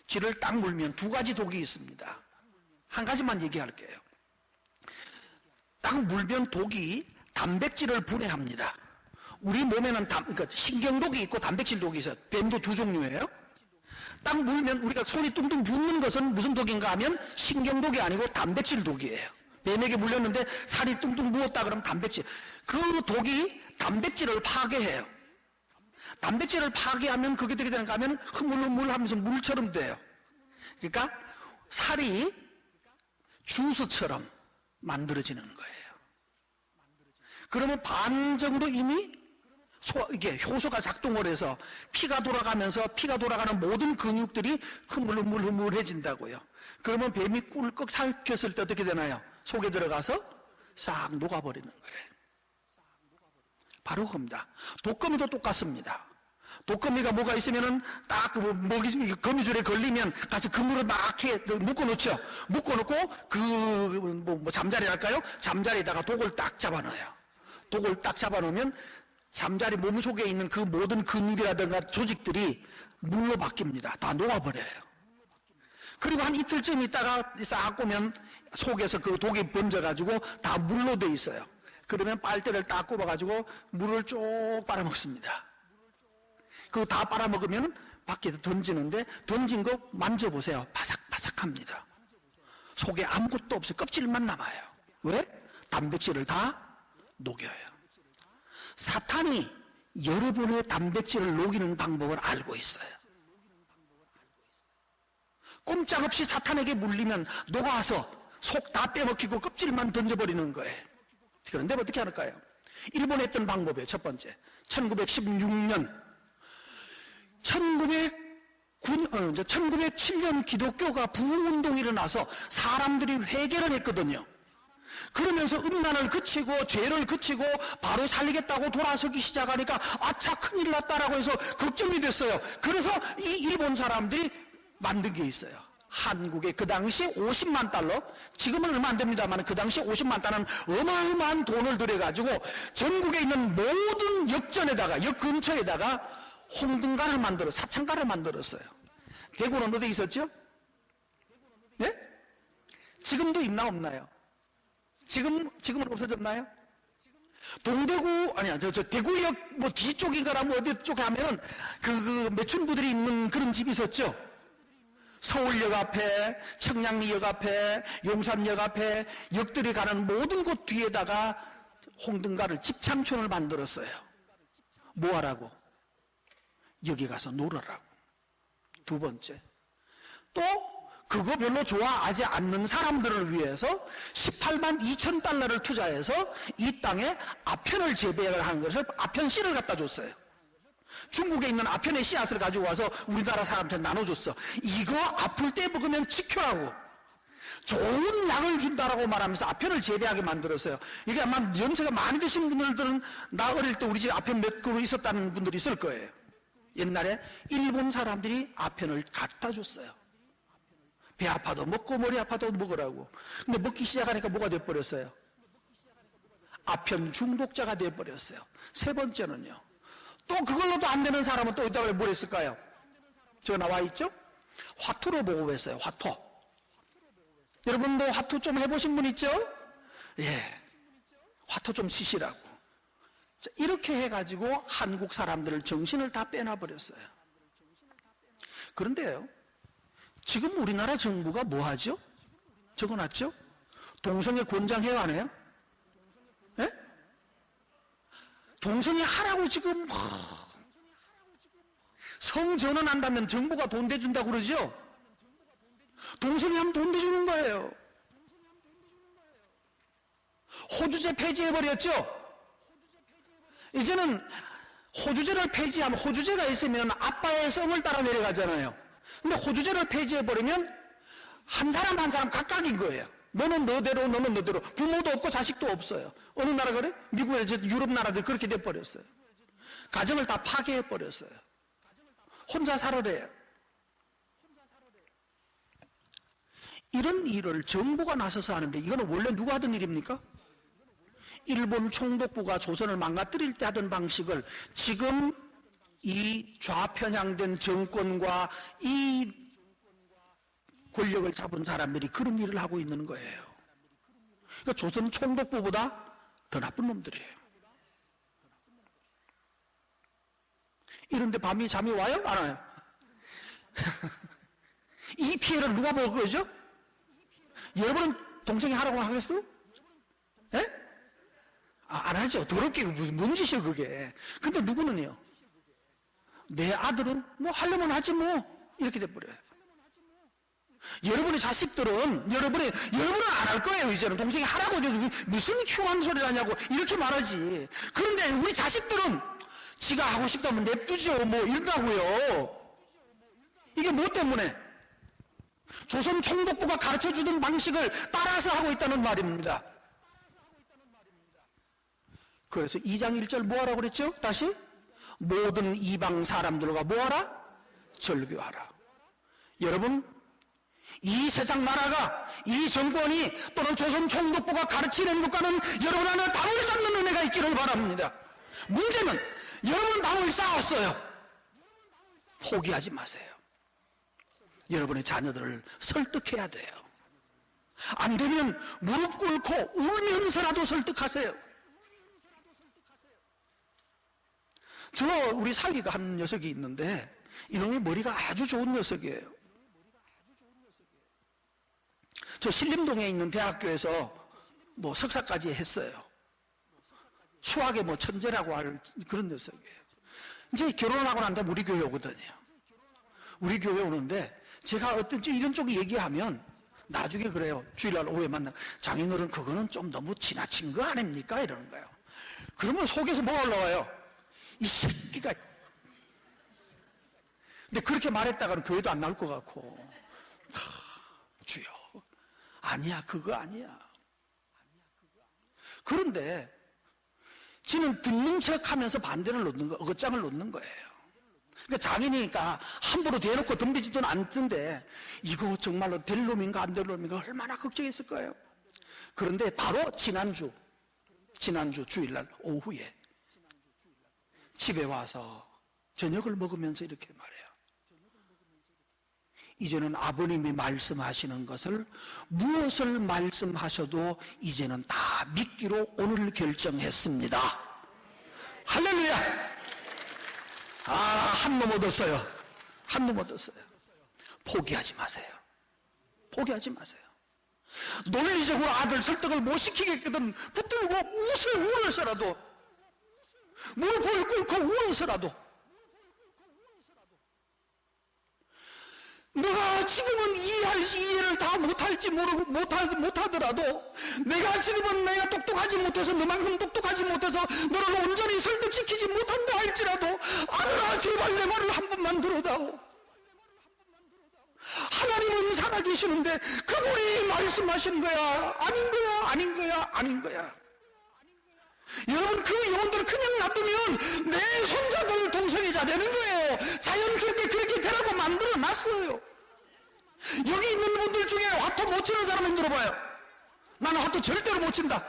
쥐를 딱 물면 두 가지 독이 있습니다. 한 가지만 얘기할게요. 딱 물면 독이 단백질을 분해합니다. 우리 몸에는 그러니까 신경독이 있고 단백질독이 있어요. 뱀도 두 종류예요. 딱 물면 우리가 손이 뚱뚱 붓는 것은 무슨 독인가 하면 신경독이 아니고 단백질독이에요. 뱀에게 물렸는데 살이 뚱뚱 부었다 그러면 단백질. 그 독이 단백질을 파괴해요. 단백질을 파괴하면 그게 어떻게 되는가 하면 흐물흐물 하면서 물처럼 돼요. 그러니까 살이 주스처럼 만들어지는 거예요. 그러면 반 정도 이미 이게 효소가 작동을 해서 피가 돌아가면서 피가 돌아가는 모든 근육들이 흐물흐물해진다고요. 그러면 뱀이 꿀꺽 삼켰을 때 어떻게 되나요? 속에 들어가서 싹 녹아버리는 거예요. 바로 그겁니다. 독거미도 똑같습니다. 독거미가 뭐가 있으면은 딱 거미줄에 걸리면 가서 그물을 막 묶어놓죠. 묶어놓고 잠자리랄까요? 잠자리에다가 독을 딱 잡아넣어요. 독을 딱 잡아놓으면 잠자리 몸 속에 있는 그 모든 근육이라든가 조직들이 물로 바뀝니다. 다 녹아버려요. 그리고 한 이틀쯤 있다가 싹 보면 속에서 그 독이 번져가지고 다 물로 돼 있어요. 그러면 빨대를 딱 꼽아가지고 물을 쭉 빨아먹습니다. 그거 다 빨아먹으면 밖에 던지는데 던진 거 만져보세요. 바삭바삭합니다. 속에 아무것도 없어요. 껍질만 남아요. 왜? 단백질을 다 녹여요. 사탄이 여러분의 단백질을 녹이는 방법을 알고 있어요. 꼼짝없이 사탄에게 물리면 녹아서 속 다 빼먹히고 껍질만 던져버리는 거예요. 그런데 어떻게 할까요? 일본에 했던 방법이에요. 첫 번째, 1916년 1907년 기독교가 부흥운동이 일어나서 사람들이 회개를 했거든요. 그러면서 음란을 그치고 죄를 그치고 바로 살리겠다고 돌아서기 시작하니까 아차 큰일 났다라고 해서 걱정이 됐어요. 그래서 이 일본 사람들이 만든 게 있어요. 한국에 그 당시 50만 달러, 지금은 얼마 안 됩니다만 그 당시 50만 달러는 어마어마한 돈을 들여가지고 전국에 있는 모든 역전에다가, 역 근처에다가 홍등가를 만들어, 사창가를 만들었어요. 대구는 어디 있었죠? 네? 지금도 있나 없나요? 지금은 없어졌나요? 동대구, 아니야, 저 대구역 뭐 뒤쪽인가라 뭐 어디 쪽에 하면은 그 매춘부들이 있는 그런 집이 있었죠? 서울역 앞에, 청량리역 앞에, 용산역 앞에, 역들이 가는 모든 곳 뒤에다가 홍등가를, 집창촌을 만들었어요. 뭐 하라고? 여기 가서 놀으라고. 두 번째, 또 그거 별로 좋아하지 않는 사람들을 위해서 18만 2천 달러를 투자해서 이 땅에 아편을 재배를 하는 것을 아편 씨를 갖다 줬어요. 중국에 있는 아편의 씨앗을 가지고 와서 우리나라 사람한테 나눠줬어. 이거 아플 때 먹으면 지켜라고. 좋은 약을 준다라고 말하면서 아편을 재배하게 만들었어요. 이게 아마 연세가 많이 드신 분들은 나 어릴 때 우리 집에 아편 몇 그루 있었다는 분들이 있을 거예요. 옛날에 일본 사람들이 아편을 갖다 줬어요. 배 아파도 먹고 머리 아파도 먹으라고. 근데 먹기 시작하니까 뭐가 돼버렸어요? 아편 중독자가 돼버렸어요. 세 번째는요, 또 그걸로도 안 되는 사람은 또 이따가 뭘 했을까요? 저 나와 있죠? 화투로 보급했어요. 화투. 여러분도 화투 좀 해보신 분 있죠? 예, 화투 좀 치시라고. 자, 이렇게 해가지고 한국 사람들을 정신을 다 빼놔버렸어요. 그런데요, 지금 우리나라 정부가 뭐 하죠? 적어놨죠? 동성애 권장해요, 안 해요? 예? 동성애 하라고 지금 성전환 한다면 정부가 돈 대준다고 그러죠? 동성애 하면 돈 대주는 거예요. 호주제 폐지해버렸죠? 이제는 호주제를 폐지하면, 호주제가 있으면 아빠의 성을 따라 내려가잖아요. 근데 호주제를 폐지해버리면 한 사람 한 사람 각각인 거예요. 너는 너대로, 너는 너대로. 부모도 없고 자식도 없어요. 어느 나라 그래? 미국에 유럽 나라들 그렇게 돼버렸어요. 가정을 다 파괴해버렸어요. 혼자 살아래요. 이런 일을 정부가 나서서 하는데, 이거는 원래 누가 하던 일입니까? 일본 총독부가 조선을 망가뜨릴 때 하던 방식을 지금 이 좌편향된 정권과 이 권력을 잡은 사람들이 그런 일을 하고 있는 거예요. 그러니까 조선 총독부보다 더 나쁜 놈들이에요. 이런데 밤이 잠이 와요? 안 와요? 이 피해를 누가 보고 그러죠? 여러분은 동생이 하라고 하겠어? 예? 안 하죠. 더럽게 뭔 짓이에요 그게. 근데 누구는요? 내 아들은 뭐 하려면 하지 뭐 이렇게 돼버려요. 여러분의 자식들은 여러분은 안 할 거예요. 이제는 동생이 하라고 무슨 흉한 소리를 하냐고 이렇게 말하지. 그런데 우리 자식들은 지가 하고 싶다면 냅두죠 뭐 이런다고요. 이게 뭐 때문에? 조선 총독부가 가르쳐주던 방식을 따라서 하고 있다는 말입니다. 그래서 2장 1절 뭐하라고 그랬죠? 다시 모든 이방 사람들과 뭐하라? 절교하라. 여러분, 이 세상 나라가, 이 정권이 또는 조선 총독부가 가르치는 것과는 여러분 안에 담을 쌓는 은혜가 있기를 바랍니다. 문제는 여러분 담을 쌓았어요. 포기하지 마세요. 여러분의 자녀들을 설득해야 돼요. 안 되면 무릎 꿇고 울면서라도 설득하세요. 우리 사위가 한 녀석이 있는데 이놈의 머리가 아주 좋은 녀석이에요. 저 신림동에 있는 대학교에서 뭐 석사까지 했어요. 수학의 뭐 천재라고 할 그런 녀석이에요. 이제 결혼하고 난 다음에 우리 교회 오거든요. 우리 교회 오는데 제가 어떤 이런 쪽 얘기하면 나중에 그래요. 주일날 오후에 만나 장인어른 그거는 좀 너무 지나친 거 아닙니까? 이러는 거예요. 그러면 속에서 뭐가 올라와요? 이 새끼가. 근데 그렇게 말했다가는 교회도 안 나올 것 같고, 주여, 아니야, 그거 아니야. 그런데 지는 듣는 척 하면서 반대를 놓는 거, 어긋장을 놓는 거예요. 그러니까 장인이니까 함부로 대놓고 덤비지도 않던데 이거 정말로 될 놈인가 안 될 놈인가 얼마나 걱정했을 거예요. 그런데 바로 지난주 주일날 오후에 집에 와서 저녁을 먹으면서 이렇게 말해요. 이제는 아버님이 말씀하시는 것을 무엇을 말씀하셔도 이제는 다 믿기로 오늘 결정했습니다. 할렐루야! 한 놈 얻었어요. 한 놈 얻었어요. 포기하지 마세요. 포기하지 마세요. 논리적으로 아들 설득을 못 시키겠거든 붙들고 울어서라도 무릎을 꿇고 울어서라도 내가 지금은 이해를 다 못하더라도 내가 지금은 내가 똑똑하지 못해서 너만큼 똑똑하지 못해서 너를 온전히 설득시키지 못한다 할지라도 아들아 제발 내 말을 한 번만 들어다오. 하나님은 살아계시는데 그분이 말씀하시는 거야 아닌 거야 아닌 거야 아닌 거야. 여러분 그 영혼들을 그냥 놔두면 내 손자들 동성애자 되는 거예요. 자연스럽게 그렇게 되라고 만들어 놨어요. 여기 있는 분들 중에 화투 못 치는 사람 흔들어 봐요. 나는 화투 절대로 못 친다.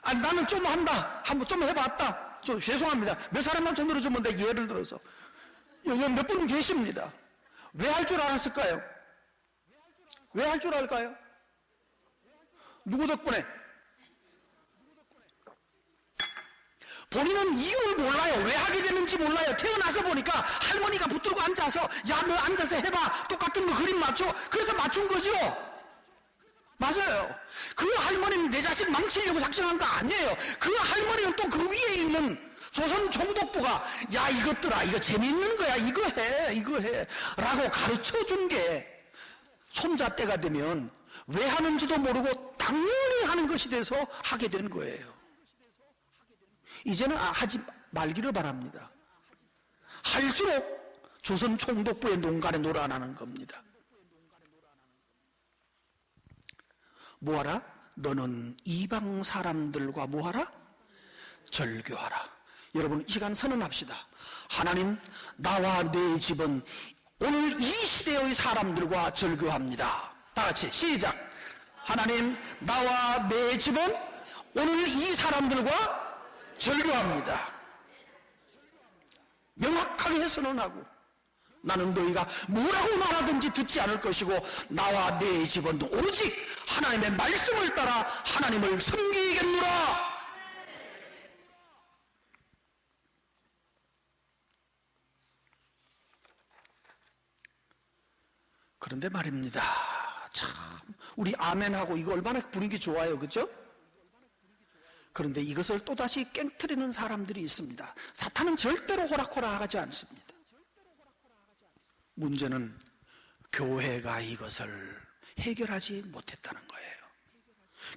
나는 좀 한다. 한번 좀 해봤다. 죄송합니다. 몇 사람만 좀 들어주면 돼. 예를 들어서 여기 몇 분 계십니다. 왜 할 줄 알았을까요? 왜 할 줄 알까요? 누구 덕분에? 본인은 이유를 몰라요. 왜 하게 되는지 몰라요. 태어나서 보니까 할머니가 붙들고 앉아서 야 너 앉아서 해봐. 똑같은 거 그림 맞춰. 그래서 맞춘 거죠. 맞아요. 그 할머니는 내 자식 망치려고 작정한 거 아니에요. 그 할머니는 또 그 위에 있는 조선 총독부가 야 이것들아 이거 재밌는 거야 이거 해 라고 가르쳐준 게 손자 때가 되면 왜 하는지도 모르고 당연히 하는 것이 돼서 하게 된 거예요. 이제는 하지 말기를 바랍니다. 할수록 조선 총독부의 농간에 놀아나는 겁니다. 뭐하라? 너는 이방 사람들과 뭐하라? 절교하라. 여러분 이 시간 선언합시다. 하나님 나와 내 집은 오늘 이 시대의 사람들과 절교합니다. 다 같이 시작. 하나님 나와 내 집은 오늘 이 사람들과 절교합니다. 명확하게 선언하고 나는 너희가 뭐라고 말하든지 듣지 않을 것이고 나와 내 집은 오직 하나님의 말씀을 따라 하나님을 섬기겠노라. 그런데 말입니다. 참 우리 아멘하고 이거 얼마나 분위기 좋아요. 그렇죠? 그런데 이것을 또다시 깽트리는 사람들이 있습니다. 사탄은 절대로 호락호락하지 않습니다. 문제는 교회가 이것을 해결하지 못했다는 거예요.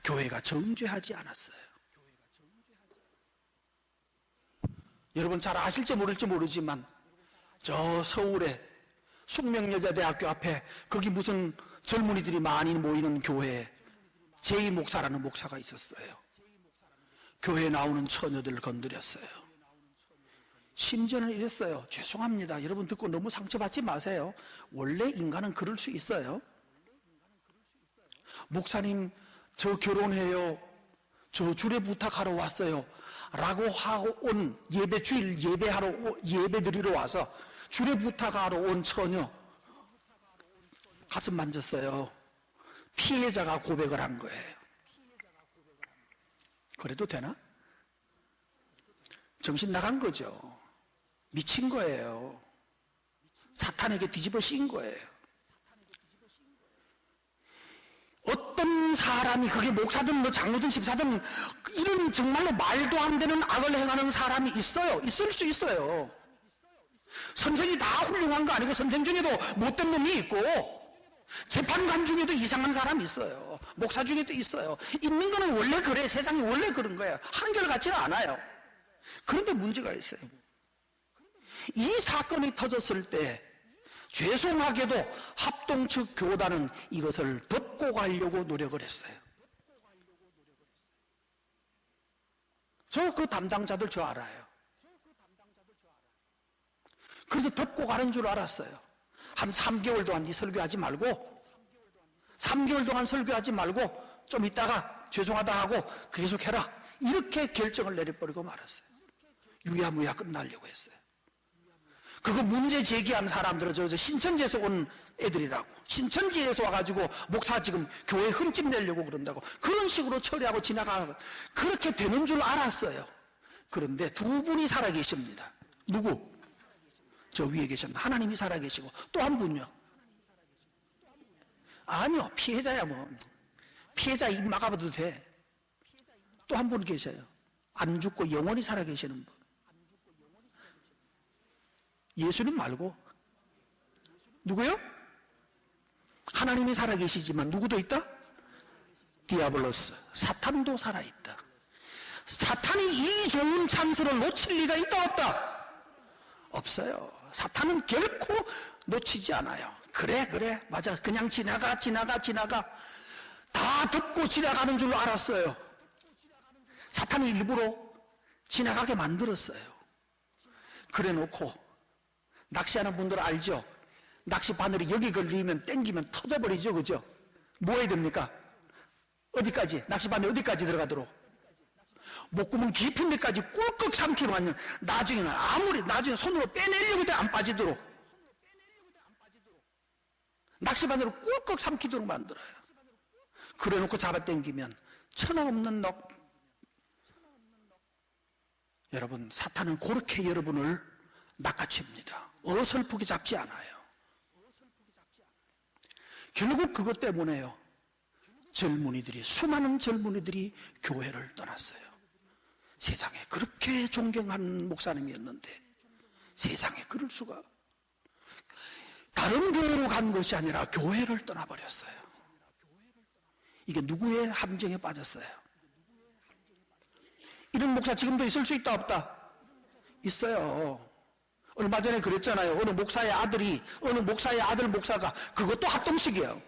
교회가 정죄하지 않았어요. 여러분 잘 아실지 모를지 모르지만 저 서울에 숙명여자대학교 앞에 거기 무슨 젊은이들이 많이 모이는 교회에 제이 목사라는 목사가 있었어요. 교회에 나오는 처녀들을 건드렸어요. 심지어는 이랬어요. 죄송합니다. 여러분 듣고 너무 상처받지 마세요. 원래 인간은 그럴 수 있어요. 목사님 저 결혼해요. 저 주례 부탁하러 왔어요. 라고 하고 온 주일 예배드리러 와서 주례 부탁하러 온 처녀 가슴 만졌어요. 피해자가 고백을 한 거예요. 그래도 되나? 정신 나간 거죠. 미친 거예요. 사탄에게 뒤집어 씌인 거예요. 어떤 사람이, 그게 목사든 뭐 장로든 집사든 이런 정말로 말도 안 되는 악을 행하는 사람이 있어요. 있을 수 있어요. 선생이 다 훌륭한 거 아니고 선생 중에도 못된 놈이 있고 재판관 중에도 이상한 사람이 있어요. 목사 중에도 있어요. 있는 거는 원래 그래. 세상이 원래 그런 거야. 한결같지는 않아요. 그런데 문제가 있어요. 이 사건이 터졌을 때 죄송하게도 합동 측 교단은 이것을 덮고 가려고 노력을 했어요. 저 그 담당자들 저 알아요. 그래서 덮고 가는 줄 알았어요. 한 3개월 동안 네 설교하지 말고 3개월 동안 설교하지 말고 좀 있다가 죄송하다 하고 계속 해라. 이렇게 결정을 내려버리고 말았어요. 유야무야 끝나려고 했어요. 그거 문제 제기한 사람들은 저 신천지에서 온 애들이라고. 신천지에서 와가지고 목사 지금 교회 흠집 내려고 그런다고. 그런 식으로 처리하고 지나가는, 그렇게 되는 줄 알았어요. 그런데 두 분이 살아계십니다. 누구? 저 위에 계셨나? 하나님이 살아계시고 또 한 분요. 아니요, 피해자야 뭐. 피해자 입 막아봐도 돼. 또 한 분 계셔요. 안 죽고 영원히 살아계시는 분. 예수님 말고 누구요? 하나님이 살아계시지만 누구도 있다? 디아블로스, 사탄도 살아있다. 사탄이 이 좋은 찬스를 놓칠 리가 있다 없다? 없어요. 사탄은 결코 놓치지 않아요. 그래 맞아, 그냥 지나가 다 듣고 지나가는 줄 알았어요. 사탄이 일부러 지나가게 만들었어요. 그래 놓고 낚시하는 분들 알죠? 낚시 바늘이 여기 걸리면 땡기면 터져버리죠. 그죠? 뭐 해야 됩니까? 어디까지? 낚시 바늘 어디까지 들어가도록? 목구멍 깊은 데까지 꿀꺽 삼키면 나중에 손으로 빼내려고 해도 안 빠지도록 낚시 바늘을 꿀꺽 삼키도록 만들어요. 그래 놓고 잡아당기면 천하없는 넋. 여러분, 사탄은 그렇게 여러분을 낚아챕니다. 어설프게 잡지 않아요. 결국 그것 때문에요. 수많은 젊은이들이 교회를 떠났어요. 세상에 그렇게 존경하는 목사님이었는데 세상에 그럴 수가. 다른 교회로 간 것이 아니라 교회를 떠나버렸어요. 이게 누구의 함정에 빠졌어요? 이런 목사 지금도 있을 수 있다 없다? 있어요. 얼마 전에 그랬잖아요. 어느 목사의 아들 목사가, 그것도 합동측이에요.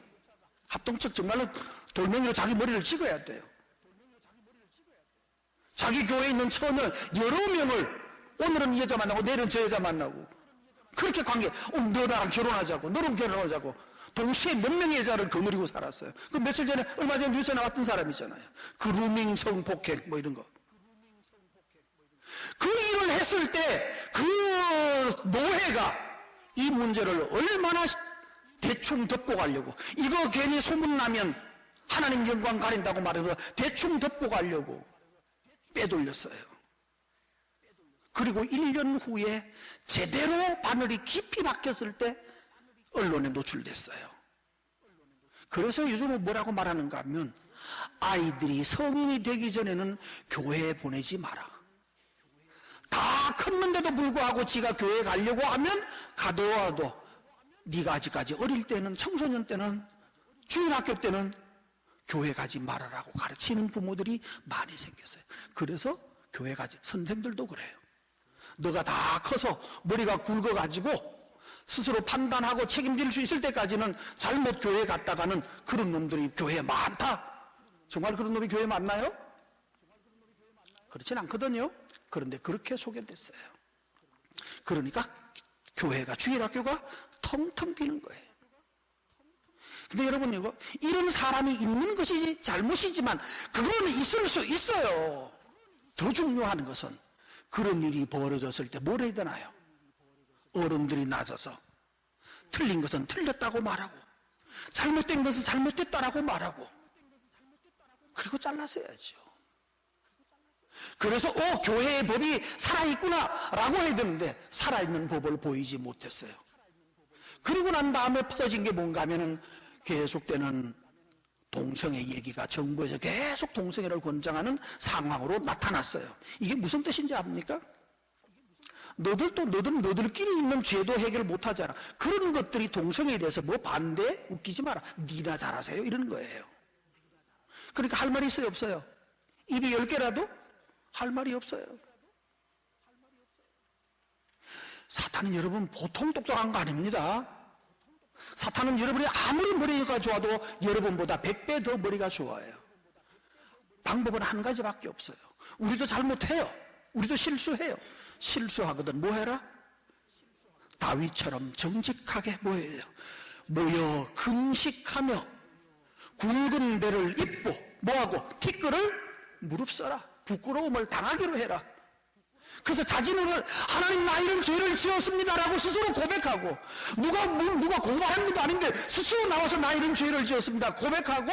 합동측 정말로 돌멩이로 자기 머리를 찍어야 돼요. 자기 교회에 있는 처녀 여러 명을 오늘은 이 여자 만나고 내일은 저 여자 만나고 그렇게 관계, 너 나랑 결혼하자고, 너랑 결혼하자고 동시에 몇 명의 여자를 거느리고 살았어요. 그 며칠 전에 얼마 전에 뉴스에 나왔던 사람이잖아요. 그루밍 성폭행 뭐 이런 거. 그 일을 했을 때 그 노예가 이 문제를 얼마나 대충 덮고 가려고, 이거 괜히 소문나면 하나님 영광 가린다고 말해서 대충 덮고 가려고 빼돌렸어요. 그리고 1년 후에 제대로 바늘이 깊이 박혔을 때 언론에 노출됐어요. 그래서 요즘은 뭐라고 말하는가 하면 아이들이 성인이 되기 전에는 교회에 보내지 마라. 다 컸는데도 불구하고 지가 교회에 가려고 하면 가더라도 네가 아직까지 어릴 때는, 청소년 때는, 주일학교 때는 교회 가지 말아라고 가르치는 부모들이 많이 생겼어요. 그래서 교회 가지, 선생들도 그래요. 너가 다 커서 머리가 굵어가지고 스스로 판단하고 책임질 수 있을 때까지는 잘못 교회에 갔다가는 그런 놈들이 교회에 많다. 정말 그런 놈이 교회에 많나요? 그렇진 않거든요. 그런데 그렇게 소개됐어요. 그러니까 교회가, 주일학교가 텅텅 비는 거예요. 근데 여러분, 이런 사람이 있는 것이 잘못이지만 그거는 있을 수 있어요. 더 중요한 것은 그런 일이 벌어졌을 때 뭘 해야 되나요? 어른들이 나서서 틀린 것은 틀렸다고 말하고 잘못된 것은 잘못됐다라고 말하고, 그리고 잘라서 해야죠. 그래서 교회의 법이 살아있구나 라고 해야 되는데 살아있는 법을 보이지 못했어요. 그리고 난 다음에 퍼진 게 뭔가 하면은 계속되는 동성애 얘기가 정부에서 계속 동성애를 권장하는 상황으로 나타났어요. 이게 무슨 뜻인지 압니까? 너들끼리 있는 죄도 해결 못하잖아. 그런 것들이 동성애에 대해서 뭐 반대? 웃기지 마라. 니나 잘하세요. 이러는 거예요. 그러니까 할 말이 있어요, 없어요? 입이 10개라도 할 말이 없어요. 사탄은 여러분 보통 똑똑한 거 아닙니다. 사탄은 여러분이 아무리 머리가 좋아도 여러분보다 100배 더 머리가 좋아요. 방법은 한 가지밖에 없어요. 우리도 잘못해요. 우리도 실수해요. 실수하거든 뭐 해라? 다윗처럼 정직하게 뭐 해요? 모여 금식하며 굵은 배를 입고 뭐하고? 티끌을 무릅써라. 부끄러움을 당하기로 해라. 그래서 자진을 하나님 나 이런 죄를 지었습니다라고 스스로 고백하고, 누가 고발한 것도 아닌데 스스로 나와서 나 이런 죄를 지었습니다 고백하고,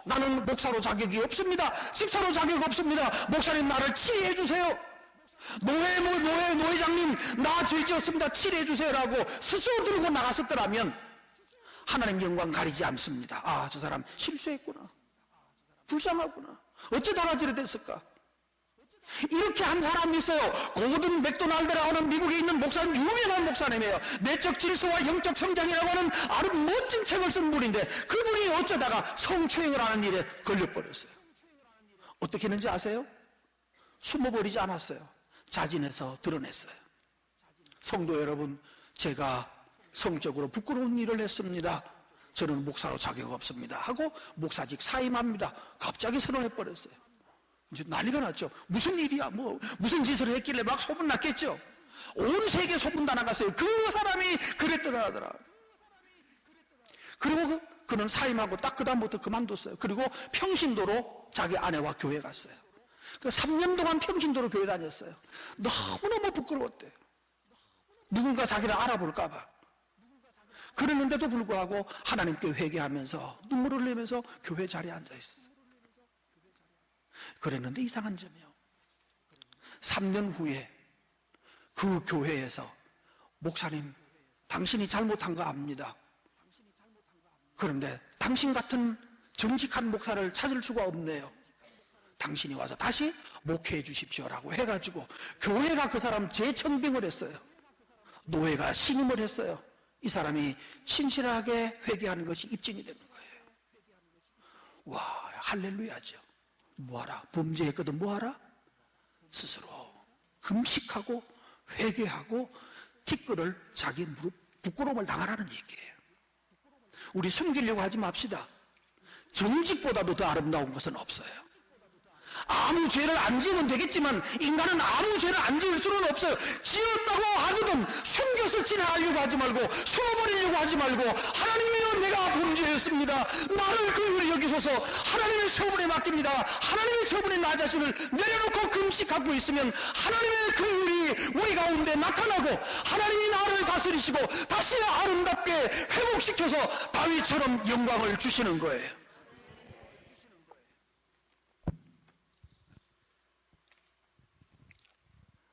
나는 목사로 자격이 없습니다. 집사로 자격 없습니다. 목사님 나를 치료해 주세요. 노회장님 나 죄 지었습니다. 치료해 주세요라고 스스로 들고 나갔었더라면 하나님 영광 가리지 않습니다. 아, 저 사람 실수했구나. 불쌍하구나. 어쩌다가 저래 됐을까? 이렇게 한 사람이 있어요. 고든 맥도날드라고 하는 미국에 있는 목사님, 유명한 목사님이에요. 내적 질서와 영적 성장이라고 하는 아주 멋진 책을 쓴 분인데, 그분이 어쩌다가 성추행을 하는 일에 걸려버렸어요. 어떻게 했는지 아세요? 숨어버리지 않았어요. 자진해서 드러냈어요. 성도 여러분, 제가 성적으로 부끄러운 일을 했습니다. 저는 목사로 자격 없습니다 하고 목사직 사임합니다. 갑자기 선언해버렸어요. 이제 난리가 났죠. 무슨 일이야, 무슨 짓을 했길래 막 소문났겠죠. 온 세계 소문 다 나갔어요. 그 사람이 그랬더라. 그리고 그는 사임하고 딱 그다음부터 그만뒀어요. 그리고 평신도로 자기 아내와 교회 갔어요. 3년 동안 평신도로 교회 다녔어요. 너무너무 부끄러웠대요. 누군가 자기를 알아볼까봐. 그랬는데도 불구하고 하나님께 회개하면서 눈물을 흘리면서 교회 자리에 앉아있었어요. 그랬는데 이상한 점이요. 3년 후에 그 교회에서 목사님, 당신이 잘못한 거 압니다. 그런데 당신 같은 정직한 목사를 찾을 수가 없네요. 당신이 와서 다시 목회해 주십시오라고 해가지고 교회가 그 사람 재청빙을 했어요. 노회가 신임을 했어요. 이 사람이 신실하게 회개하는 것이 입증이 되는 거예요. 와, 할렐루야죠. 뭐하라? 범죄했거든 뭐하라? 스스로 금식하고 회개하고 티끌을 자기 무릎 부끄러움을 당하라는 얘기예요. 우리 숨기려고 하지 맙시다. 정직보다도 더 아름다운 것은 없어요. 아무 죄를 안 지으면 되겠지만 인간은 아무 죄를 안 지을 수는 없어요. 지었다고 하거든 숨겨서 지나가려고 하지 말고 숨어버리려고 하지 말고, 하나님이여 내가 범죄했습니다. 나를 긍휼히 여기소서. 하나님의 처분에 맡깁니다. 하나님의 처분에 나 자신을 내려놓고 금식하고 있으면 하나님의 긍휼이 우리 가운데 나타나고 하나님이 나를 다스리시고 다시 아름답게 회복시켜서 다윗처럼 영광을 주시는 거예요.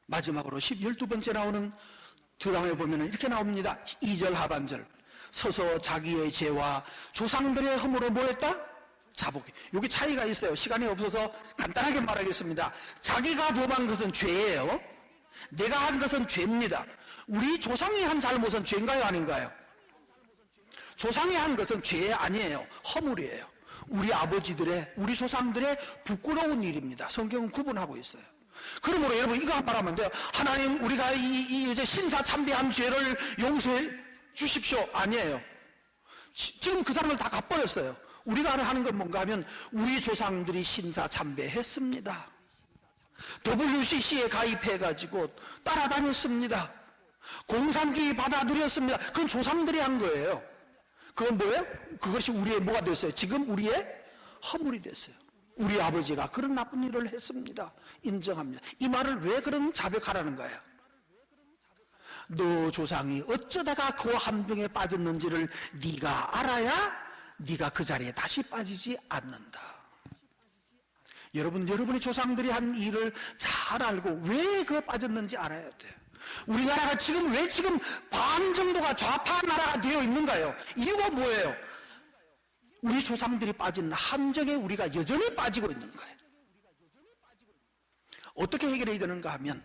마지막으로 12번째 나오는 드라마에 보면 이렇게 나옵니다. 2절 하반절. 서서 자기의 죄와 조상들의 허물을 뭐했다? 자복해. 여기 차이가 있어요. 시간이 없어서 간단하게 말하겠습니다. 자기가 범한 것은 죄예요. 내가 한 것은 죄입니다. 우리 조상이 한 잘못은 죄인가요, 아닌가요? 조상이 한 것은 죄 아니에요. 허물이에요. 우리 아버지들의, 우리 조상들의 부끄러운 일입니다. 성경은 구분하고 있어요. 그러므로 여러분 이거 한번 하면 돼요. 하나님, 우리가 이제 신사참배한 죄를 용서해 주십시오. 아니에요. 지금 그 사람을 다 갚아버렸어요. 우리가 하는 건 뭔가 하면 우리 조상들이 신사참배했습니다. WCC에 가입해가지고 따라다녔습니다. 공산주의 받아들였습니다. 그건 조상들이 한 거예요. 그건 뭐예요? 그것이 우리의 뭐가 됐어요? 지금 우리의 허물이 됐어요. 우리 아버지가 그런 나쁜 일을 했습니다. 인정합니다. 이 말을 왜 그런 자백하라는 거야? 너 조상이 어쩌다가 그 함정에 빠졌는지를 네가 알아야 네가 그 자리에 다시 빠지지 않는다. 여러분의 조상들이 한 일을 잘 알고 왜 그 빠졌는지 알아야 돼요. 우리나라가 왜 지금 반 정도가 좌파 나라가 되어 있는가요? 이유가 뭐예요? 우리 조상들이 빠진 함정에 우리가 여전히 빠지고 있는 거예요. 어떻게 해결해야 되는가 하면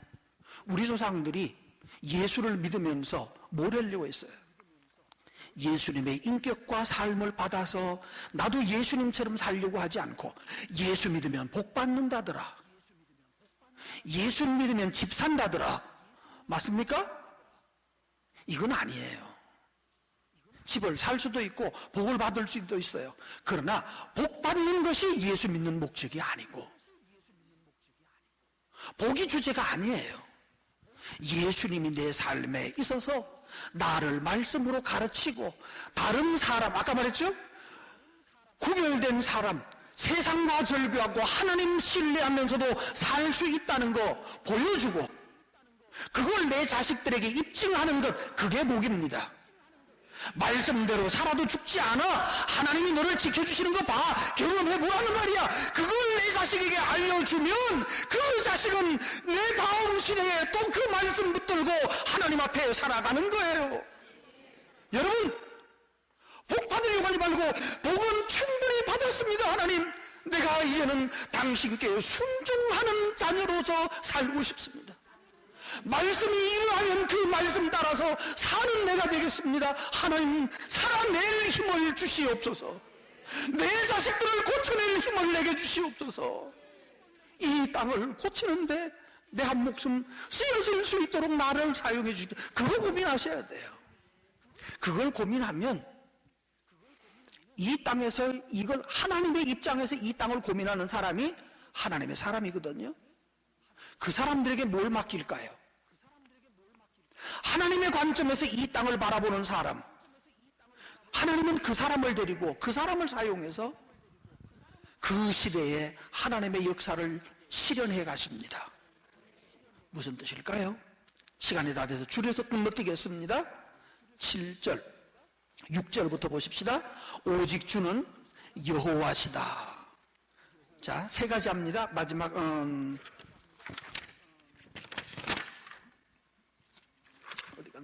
우리 조상들이 예수를 믿으면서 뭘 하려고 했어요? 예수님의 인격과 삶을 받아서 나도 예수님처럼 살려고 하지 않고 예수 믿으면 복 받는다더라, 예수 믿으면 집 산다더라. 맞습니까? 이건 아니에요. 집을 살 수도 있고 복을 받을 수도 있어요. 그러나 복 받는 것이 예수 믿는 목적이 아니고 복이 주제가 아니에요. 예수님이 내 삶에 있어서 나를 말씀으로 가르치고 다른 사람, 아까 말했죠? 구별된 사람, 세상과 절교하고 하나님 신뢰하면서도 살 수 있다는 거 보여주고 그걸 내 자식들에게 입증하는 것, 그게 복입니다. 말씀대로 살아도 죽지 않아. 하나님이 너를 지켜주시는 거 봐. 경험해보라는 말이야. 그걸 내 자식에게 알려주면 그 자식은 내 다음 시대에 또 그 말씀 붙들고 하나님 앞에 살아가는 거예요. 여러분, 복 받으려고 하지 말고 복은 충분히 받았습니다. 하나님, 내가 이제는 당신께 순종하는 자녀로서 살고 싶습니다. 말씀이 일어나면 그 말씀 따라서 사는 내가 되겠습니다. 하나님, 살아낼 힘을 주시옵소서. 내 자식들을 고쳐낼 힘을 내게 주시옵소서. 이 땅을 고치는데 내 한 목숨 쓰여질 수 있도록 나를 사용해 주십시오. 그거 고민하셔야 돼요. 그걸 고민하면 이 땅에서 이걸 하나님의 입장에서 이 땅을 고민하는 사람이 하나님의 사람이거든요. 그 사람들에게 뭘 맡길까요? 하나님의 관점에서 이 땅을 바라보는 사람, 하나님은 그 사람을 데리고 그 사람을 사용해서 그 시대에 하나님의 역사를 실현해 가십니다. 무슨 뜻일까요? 시간이 다 돼서 줄여서 건너뛰겠습니다. 7절, 6절부터 보십시다. 오직 주는 여호와시다. 자, 세 가지 합니다. 마지막 어디가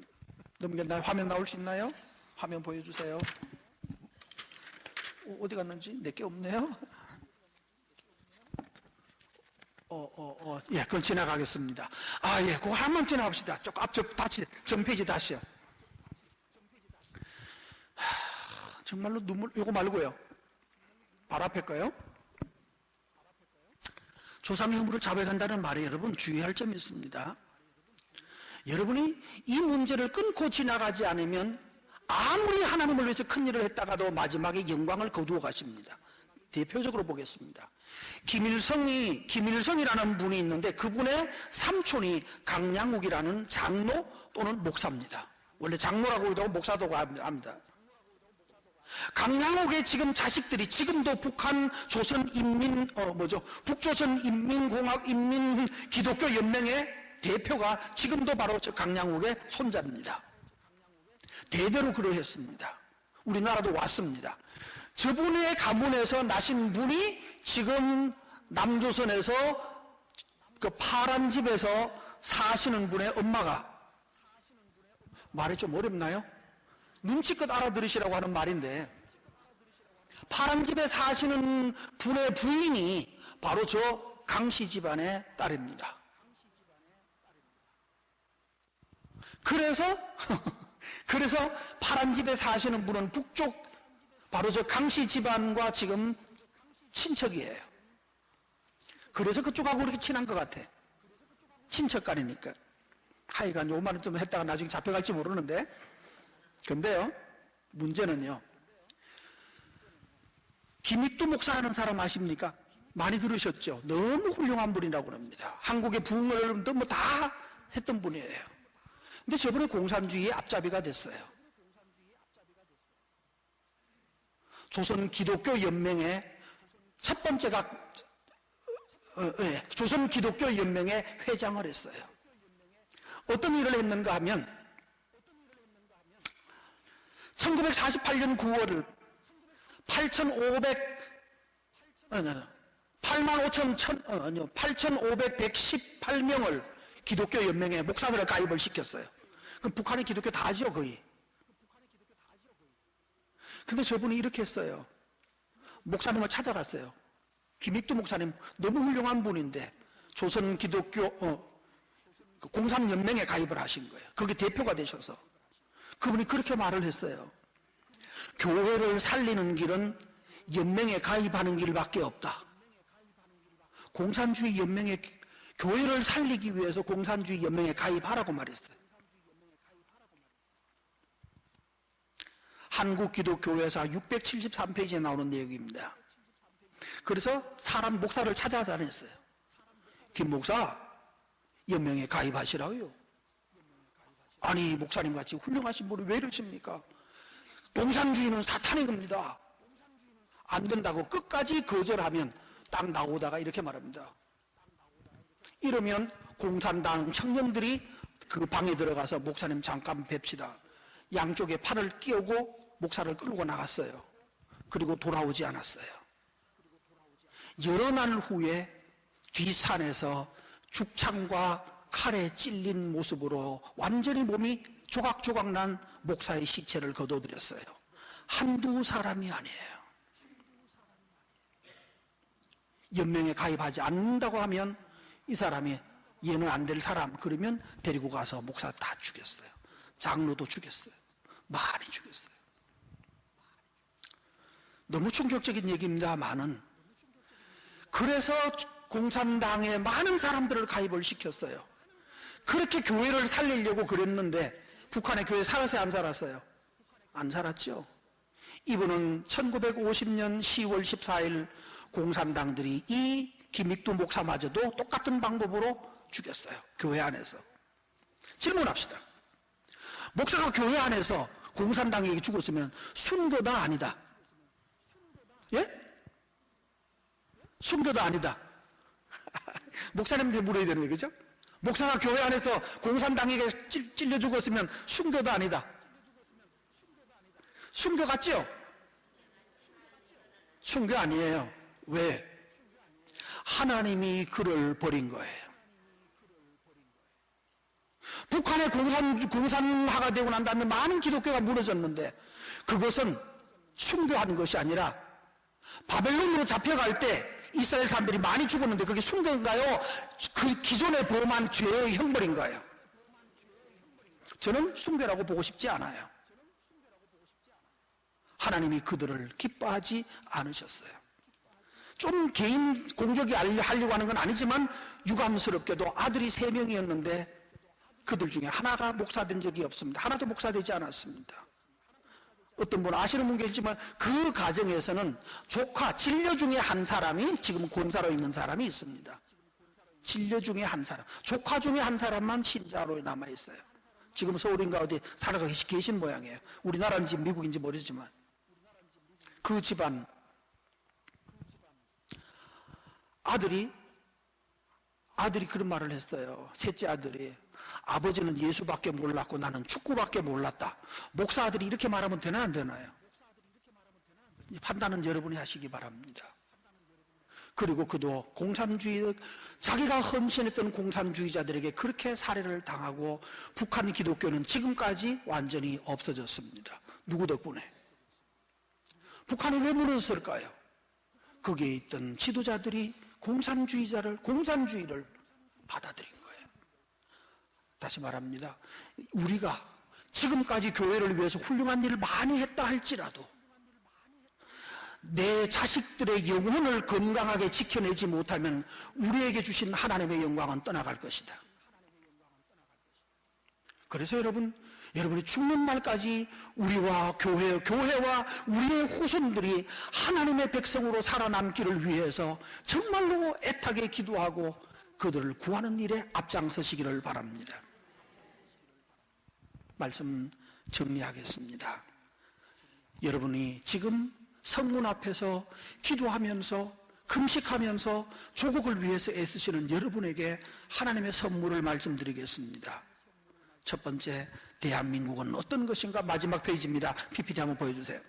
넘겼나요? 화면 나올 수 있나요? 화면 보여주세요. 어디 갔는지 내게 없네요. 예, 그건 지나가겠습니다. 예, 그거 한번 지나갑시다. 조금 앞쪽 다시, 전 페이지 다시요. 정말로 요거 말고요. 바로 앞에 거요. 조상의 허물을 잡아야 한다는 말에 여러분 주의할 점이 있습니다. 여러분이 이 문제를 끊고 지나가지 않으면 아무리 하나님을 위해서 큰 일을 했다가도 마지막에 영광을 거두어 가십니다. 대표적으로 보겠습니다. 김일성이라는 분이 있는데 그분의 삼촌이 강양욱이라는 장로 또는 목사입니다. 원래 장로라고 하고 목사라고 합니다. 강양욱의 지금 자식들이 지금도 북한 북조선 인민공화국 인민기독교 연맹의 대표가 지금도 바로 저 강양욱의 손자입니다. 대대로 그러했습니다. 우리나라도 왔습니다. 저분의 가문에서 나신 분이 지금 남조선에서 그 파란 집에서 사시는 분의 엄마가, 말이 좀 어렵나요? 눈치껏 알아들으시라고 하는 말인데, 파란 집에 사시는 분의 부인이 바로 저 강씨 집안의 딸입니다. 그래서 파란 집에 사시는 분은 북쪽 바로 저 강씨 집안과 지금 친척이에요. 그래서 그쪽하고 그렇게 친한 것 같아. 친척간이니까. 하여간 요만은 좀 했다가 나중에 잡혀갈지 모르는데. 근데요, 문제는요, 김익두 목사라는 사람 아십니까? 많이 들으셨죠? 너무 훌륭한 분이라고 합니다. 한국의 부흥을 너무 다 했던 분이에요. 근데 저번에 공산주의의 앞잡이가 됐어요. 조선 기독교 연맹의 첫 번째가 조선 기독교 연맹의 회장을 했어요. 어떤 일을 했는가 하면 1948년 9월을 8,518명을 기독교 연맹에 목사들을 가입을 시켰어요. 그럼 북한의 기독교 다죠, 거의. 근데 저분이 이렇게 했어요. 목사님을 찾아갔어요. 김익두 목사님 너무 훌륭한 분인데 조선 기독교 공산연맹에 가입을 하신 거예요. 거기 대표가 되셔서 그분이 그렇게 말을 했어요. 교회를 살리는 길은 연맹에 가입하는 길밖에 없다. 공산주의 연맹에, 교회를 살리기 위해서 공산주의 연맹에 가입하라고 말했어요. 한국기독교회사 673페이지에 나오는 내용입니다. 그래서 사람 목사를 찾아다녔어요. 김 목사, 연맹에 가입하시라고요. 아니, 목사님 같이 훌륭하신 분이 왜 이러십니까? 공산주의는 사탄의 겁니다. 안 된다고 끝까지 거절하면 딱 나오다가 이렇게 말합니다. 이러면 공산당 청년들이 그 방에 들어가서 목사님 잠깐 뵙시다. 양쪽에 팔을 끼우고 목사를 끌고 나갔어요. 그리고 돌아오지 않았어요. 여러 날 후에 뒷산에서 죽창과 칼에 찔린 모습으로 완전히 몸이 조각조각 난 목사의 시체를 거둬들였어요. 한두 사람이 아니에요. 연맹에 가입하지 않는다고 하면 이 사람이 얘는 안 될 사람 그러면 데리고 가서 목사 다 죽였어요. 장로도 죽였어요. 많이 죽였어요. 너무 충격적인 얘기입니다만은 그래서 공산당에 많은 사람들을 가입을 시켰어요. 그렇게 교회를 살리려고 그랬는데 북한의 교회 살았어요? 안 살았어요? 안 살았죠. 이분은 1950년 10월 14일 공산당들이 이 김익두 목사마저도 똑같은 방법으로 죽였어요. 교회 안에서. 질문합시다. 목사가 교회 안에서 공산당에게 죽었으면 순교다 아니다? 예? 순교다 아니다? 목사님한테 물어야 되는 거예요, 그죠? 목사가 교회 안에서 공산당에게 찔려 죽었으면 순교다 아니다? 순교 같죠? 순교 아니에요. 왜? 하나님이 그를 버린 거예요. 북한의 공산화가 되고 난 다음에 많은 기독교가 무너졌는데 그것은 순교한 것이 아니라 바벨론으로 잡혀갈 때 이스라엘 사람들이 많이 죽었는데 그게 순교인가요? 그 기존에 범한 죄의 형벌인 거예요. 저는 순교라고 보고 싶지 않아요. 하나님이 그들을 기뻐하지 않으셨어요. 좀 개인 공격이 하려고 하는 건 아니지만 유감스럽게도 아들이 3명이었는데 그들 중에 하나가 목사된 적이 없습니다. 하나도 목사되지 않았습니다. 어떤 분은 아시는 분 계시지만 그 가정에서는 조카, 진료 중에 한 사람이 지금 권사로 있는 사람이 있습니다. 진료 중에 한 사람, 조카 중에 한 사람만 신자로 남아있어요. 지금 서울인가 어디 살아가 계신 모양이에요. 우리나라인지 미국인지 모르지만 그 집안 아들이 그런 말을 했어요. 셋째 아들이 아버지는 예수밖에 몰랐고 나는 축구밖에 몰랐다. 목사 아들이 이렇게 말하면 되나 안 되나요? 판단은 여러분이 하시기 바랍니다. 그리고 그도 공산주의, 자기가 헌신했던 공산주의자들에게 그렇게 살해를 당하고 북한 기독교는 지금까지 완전히 없어졌습니다. 누구 덕분에? 북한이 왜 무너졌을까요? 거기에 있던 지도자들이 공산주의를 받아들인 거예요. 다시 말합니다. 우리가 지금까지 교회를 위해서 훌륭한 일을 많이 했다 할지라도 내 자식들의 영혼을 건강하게 지켜내지 못하면 우리에게 주신 하나님의 영광은 떠나갈 것이다. 그래서 여러분이 죽는 날까지 우리와 교회와 우리의 후손들이 하나님의 백성으로 살아남기를 위해서 정말로 애타게 기도하고 그들을 구하는 일에 앞장서시기를 바랍니다. 말씀 정리하겠습니다. 여러분이 지금 성문 앞에서 기도하면서 금식하면서 조국을 위해서 애쓰시는 여러분에게 하나님의 선물을 말씀드리겠습니다. 첫 번째, 대한민국은 어떤 것인가? 마지막 페이지입니다. PPT 한번 보여주세요.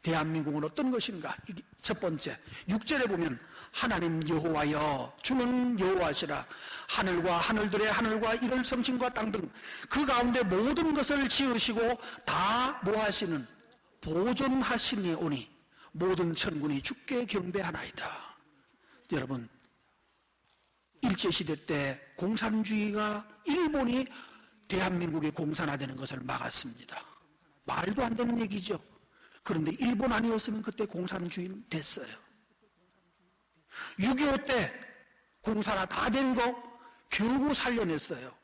대한민국은 어떤 것인가? 이게 첫 번째, 6절에 보면 하나님 여호와여 주는 여호와시라. 하늘과 하늘들의 하늘과 이를 성신과 땅 등 그 가운데 모든 것을 지으시고 다 뭐하시는 보존하시니 오니 모든 천군이 주께 경배하나이다. 여러분, 일제시대 때 공산주의가 일본이 대한민국의 공산화되는 것을 막았습니다. 말도 안 되는 얘기죠. 그런데 일본 아니었으면 그때 공산주의 됐어요. 6.25 때 공산화 다 된 거 겨우 살려냈어요.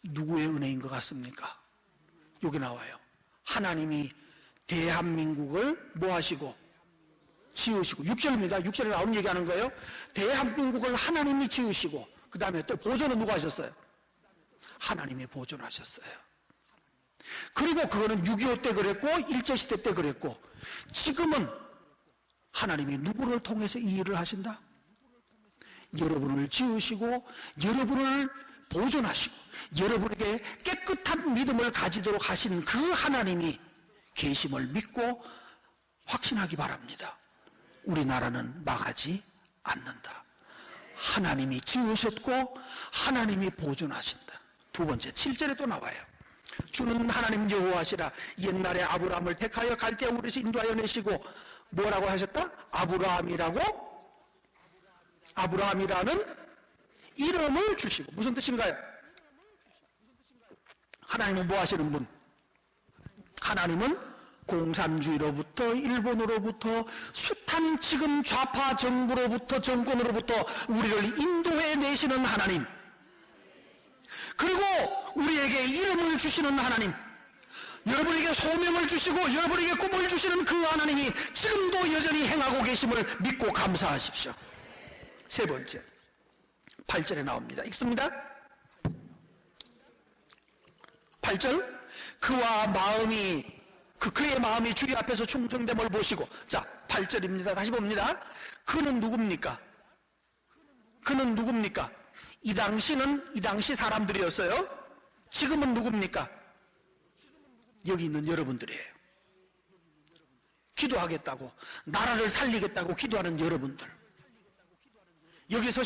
누구의 은혜인 것 같습니까? 여기 나와요. 하나님이 대한민국을 뭐 하시고 지으시고, 6절입니다. 6절에 나오는 얘기하는 거예요. 대한민국을 하나님이 지으시고, 그 다음에 또 보존은 누가 하셨어요? 하나님이 보존하셨어요. 그리고 그거는 6.25 때 그랬고 일제시대 때 그랬고, 지금은 하나님이 누구를 통해서 이 일을 하신다? 여러분을 지으시고 여러분을 보존하시고 여러분에게 깨끗한 믿음을 가지도록 하신 그 하나님이 계심을 믿고 확신하기 바랍니다. 우리나라는 망하지 않는다. 하나님이 지으셨고 하나님이 보존하신다. 두 번째, 7절에 또 나와요. 주는 하나님 여호와시라. 옛날에 아브라함을 택하여 갈대아 우르에서 인도하여 내시고 뭐라고 하셨다? 아브라함이라는 이름을 주시고. 무슨 뜻인가요? 하나님은 뭐 하시는 분? 하나님은 공산주의로부터 일본으로부터 숱한 지금 좌파 정부로부터 정권으로부터 우리를 인도해 내시는 하나님, 그리고 우리에게 이름을 주시는 하나님, 여러분에게 소명을 주시고 여러분에게 꿈을 주시는 그 하나님이 지금도 여전히 행하고 계심을 믿고 감사하십시오. 세 번째, 8절에 나옵니다. 읽습니다. 8절, 그의 마음이 주의 앞에서 충성됨을 보시고. 자, 8절입니다. 다시 봅니다. 그는 누굽니까? 이 당시 사람들이었어요. 지금은 누굽니까? 여기 있는 여러분들이에요. 기도하겠다고, 나라를 살리겠다고 기도하는 여러분들, 여기 서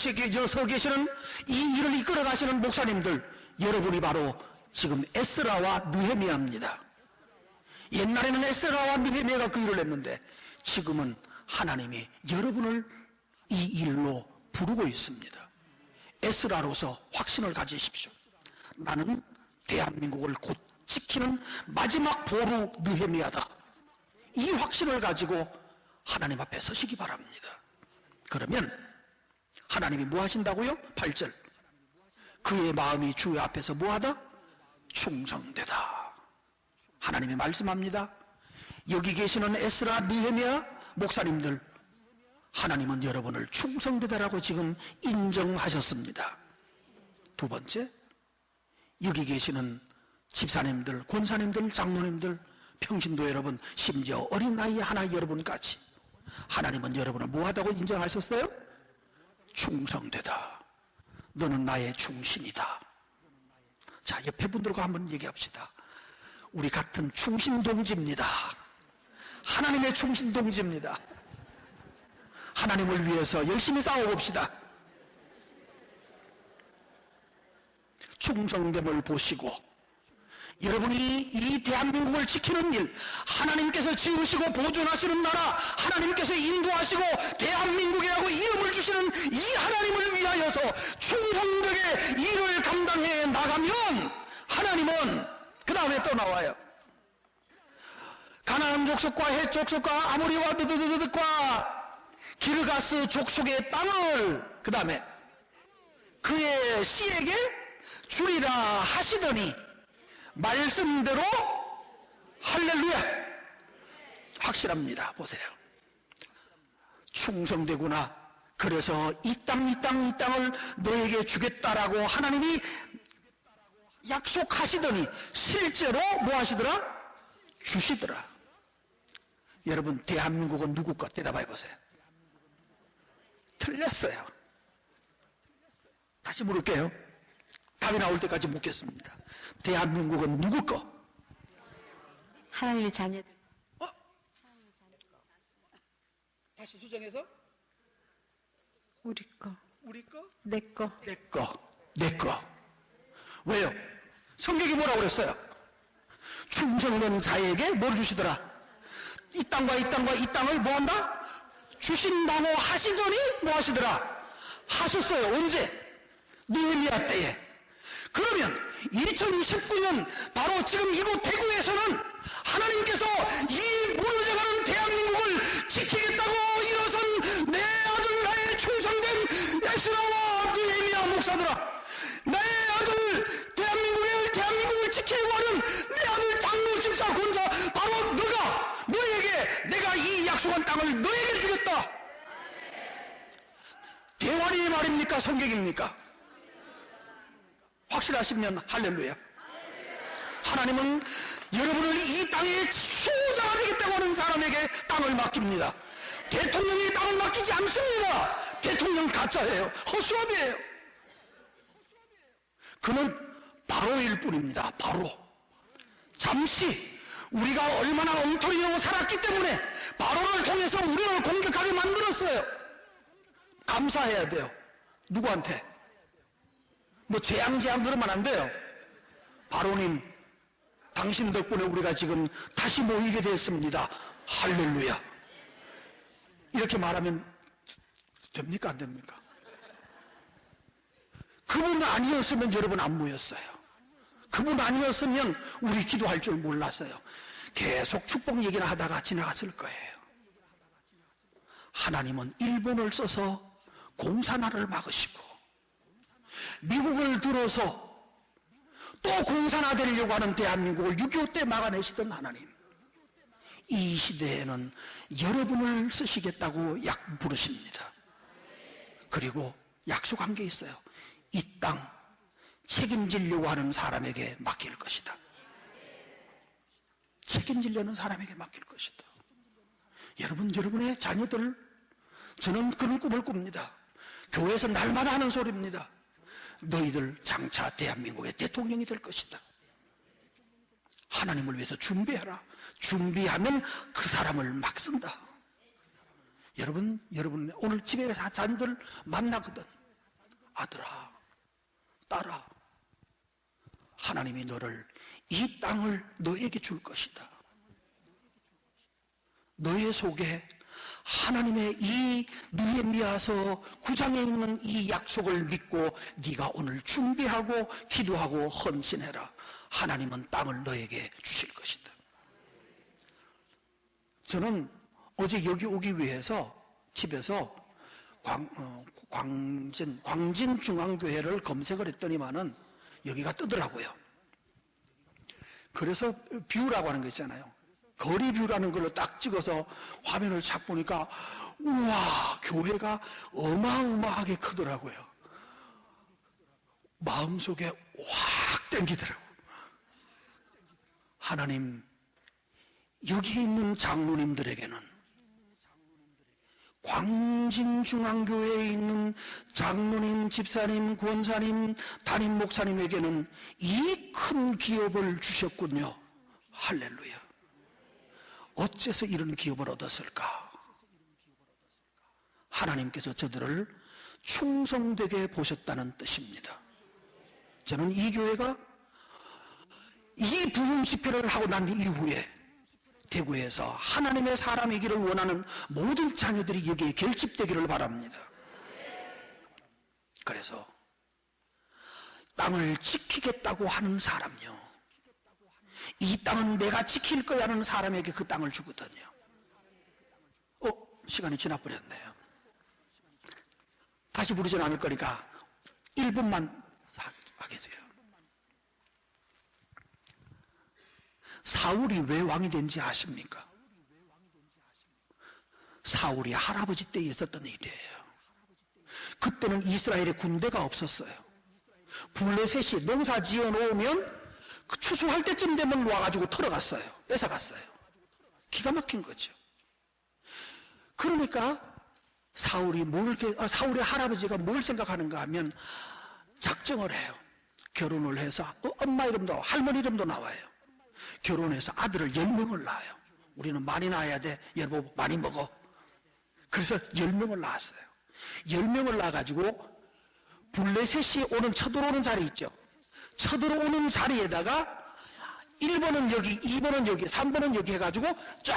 계시는 이 일을 이끌어 가시는 목사님들, 여러분이 바로 지금 에스라와 느헤미야입니다. 옛날에는 에스라와 느헤미야가 그 일을 했는데 지금은 하나님이 여러분을 이 일로 부르고 있습니다. 에스라로서 확신을 가지십시오. 나는 대한민국을 곧 지키는 마지막 보루 느헤미야다. 이 확신을 가지고 하나님 앞에 서시기 바랍니다. 그러면 하나님이 뭐 하신다고요? 8절, 그의 마음이 주 앞에서 뭐하다? 충성되다. 하나님이 말씀합니다. 여기 계시는 에스라, 느헤미야 목사님들, 하나님은 여러분을 충성되다라고 지금 인정하셨습니다. 두 번째, 여기 계시는 집사님들, 권사님들, 장로님들, 평신도 여러분, 심지어 어린아이 하나 여러분까지 하나님은 여러분을 뭐하다고 인정하셨어요? 충성되다. 너는 나의 충신이다. 자, 옆에 분들과 한번 얘기합시다. 우리 같은 충신동지입니다. 하나님의 충신동지입니다. 하나님을 위해서 열심히 싸워봅시다. 충성됨을 보시고 여러분이 이 대한민국을 지키는 일, 하나님께서 지으시고 보존하시는 나라, 하나님께서 인도하시고 대한민국이라고 이름을 주시는 이 하나님을 위하여서 충성되게 일을 감당해 나가면 하나님은 그 다음에 또 나와요. 가나안 족속과 헷 족속과 아모리와 느드드드과 기르가스 족속의 땅을 그 다음에 그의 씨에게 주리라 하시더니 말씀대로 할렐루야, 확실합니다. 보세요. 충성되구나. 그래서 이 땅을 너에게 주겠다라고 하나님이 약속하시더니 실제로 뭐 하시더라? 주시더라. 여러분, 대한민국은 누구 것? 대답해 보세요. 틀렸어요. 다시 물을게요. 답이 나올 때까지 묻겠습니다. 대한민국은 누구 거? 하나님의 자녀들. 다시 수정해서 우리 거, 우리 거, 내 거. 내 거, 내 거. 왜요? 성경이 뭐라고 그랬어요? 충성된 자에게 뭘 주시더라? 이 땅과 이 땅과 이 땅을 뭐 한다? 주신다고 하시더니 뭐 하시더라? 하셨어요. 언제? 느헤미야 때에. 그러면 2029년 바로 지금 이곳 대구에서는 하나님께서 이 무너져가는 대한민국을 지키겠다고 일어선 내 아들 나의 충성된 에스라와 느헤미야 목사들아, 나의 아들 대한민국을 지키려고 하는 내 아들 장로 집사 권사, 바로 너에게 내가 이 약속한 땅을 너에게 주겠다. 대환이 말입니까? 성경입니까? 확실하시면 할렐루야. 하나님은 여러분을 이 땅의 수호자가 되겠다고 하는 사람에게 땅을 맡깁니다. 대통령이 땅을 맡기지 않습니다. 대통령 가짜예요. 허수아비예요. 그는 바로일 뿐입니다. 바로. 잠시 우리가 얼마나 엉터리로 살았기 때문에 바로를 통해서 우리를 공격하게 만들었어요. 감사해야 돼요. 누구한테? 뭐 재앙 그러면 안 돼요. 바로님, 당신 덕분에 우리가 지금 다시 모이게 됐습니다. 할렐루야. 이렇게 말하면 됩니까? 안 됩니까? 그분 아니었으면 여러분 안 모였어요. 그분 아니었으면 우리 기도할 줄 몰랐어요. 계속 축복 얘기나 하다가 지나갔을 거예요. 하나님은 일본을 써서 공산화를 막으시고 미국을 들어서 또 공산화되려고 하는 대한민국을 6.25 때 막아내시던 하나님, 이 시대에는 여러분을 쓰시겠다고 부르십니다. 그리고 약속한 게 있어요. 이 땅 책임지려고 하는 사람에게 맡길 것이다. 책임지려는 사람에게 맡길 것이다. 여러분의 자녀들, 저는 그런 꿈을 꿉니다. 교회에서 날마다 하는 소리입니다. 너희들 장차 대한민국의 대통령이 될 것이다. 하나님을 위해서 준비해라. 준비하면 그 사람을 막 쓴다. 여러분 오늘 집에 자녀들 만나거든. 아들아, 딸아, 하나님이 너를, 이 땅을 너에게 줄 것이다. 너의 속에 하나님의 이 느헤미야서 9장에 있는 이 약속을 믿고 네가 오늘 준비하고 기도하고 헌신해라. 하나님은 땅을 너에게 주실 것이다. 저는 어제 여기 오기 위해서 집에서 광진중앙교회를 검색을 했더니만은 여기가 뜨더라고요. 그래서 뷰라고 하는 거 있잖아요. 거리 뷰라는 걸로 딱 찍어서 화면을 착 보니까 우와, 교회가 어마어마하게 크더라고요. 마음속에 확 땡기더라고요. 하나님, 여기 있는 장로님들에게는, 광진중앙교회에 있는 장로님, 집사님, 권사님, 담임 목사님에게는 이 큰 기업을 주셨군요. 할렐루야. 어째서 이런 기업을 얻었을까? 하나님께서 저들을 충성되게 보셨다는 뜻입니다. 저는 이 교회가 이 부흥 집회를 하고 난 이후에 대구에서 하나님의 사람이기를 원하는 모든 자녀들이 여기에 결집되기를 바랍니다. 그래서 땅을 지키겠다고 하는 사람요, 이 땅은 내가 지킬 거야 하는 사람에게 그 땅을 주거든요. 시간이 지나버렸네요. 다시 부르진 않을 거니까 1분만 하게 돼요. 사울이 왜 왕이 된지 아십니까? 사울이 할아버지 때에 있었던 일이에요. 그때는 이스라엘에 군대가 없었어요. 블레셋이 농사 지어 놓으면 그 추수할 때쯤 되면 와가지고 털어갔어요. 뺏어갔어요. 기가 막힌 거죠. 그러니까 사울의 할아버지가 뭘 생각하는가 하면 작정을 해요. 결혼을 해서 엄마 이름도 할머니 이름도 나와요. 결혼해서 아들을 10명을 낳아요. 우리는 많이 낳아야 돼. 여보 많이 먹어. 그래서 10명을 낳았어요. 10명을 낳아가지고 블레셋이 오는 쳐들어오는 자리 있죠. 쳐들어오는 자리에다가 1번은 여기, 2번은 여기, 3번은 여기 해가지고 쫙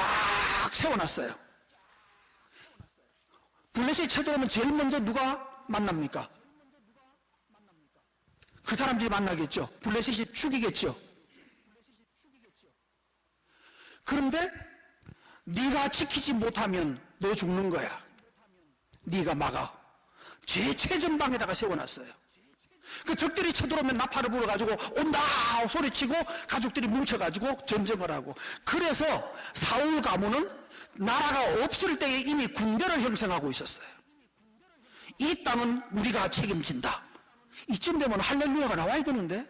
세워놨어요. 블레셋이 쳐들어오면 제일 먼저 누가 만납니까? 그 사람들이 만나겠죠. 블레셋이 죽이겠죠. 그런데 네가 지키지 못하면 너 죽는 거야. 네가 막아. 최전방에다가 세워놨어요. 그 적들이 쳐들어오면 나팔을 불어가지고 온다 소리치고 가족들이 뭉쳐가지고 전쟁을 하고, 그래서 사울 가문은 나라가 없을 때에 이미 군대를 형성하고 있었어요. 이 땅은 우리가 책임진다. 이쯤 되면 할렐루야가 나와야 되는데,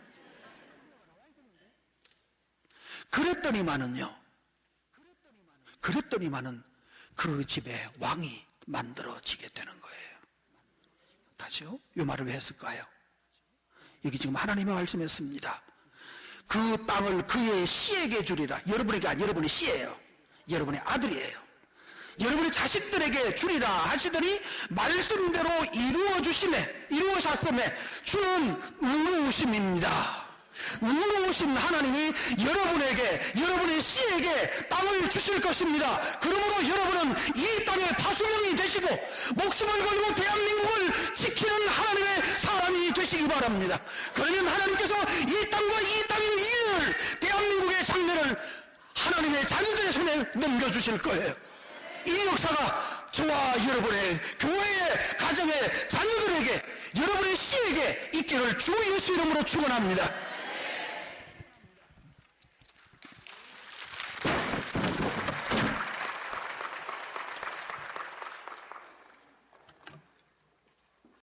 그랬더니만은 그 집에 왕이 만들어지게 되는 거예요. 다시요? 이 말을 왜 했을까요? 여기 지금 하나님의 말씀했습니다. 그 땅을 그의 씨에게 주리라. 여러분에게 아니, 여러분의 씨예요. 여러분의 아들이에요. 여러분의 자식들에게 주리라 하시더니 말씀대로 이루어졌음에 주는 의로우심입니다. 의로우신 하나님이 여러분에게, 여러분의 씨에게 땅을 주실 것입니다. 그러므로 여러분은 이 땅의 다수령이 되시고 목숨을 걸고 대한민국을 지키는 하나님의 사람이 되시기 바랍니다. 그러면 하나님께서 이 땅과 이 땅의 미래를, 대한민국의 장래를 하나님의 자녀들의 손에 넘겨주실 거예요. 이 역사가 저와 여러분의 교회의 가정의 자녀들에게, 여러분의 씨에게 있기를 주 예수 이름으로 축원합니다.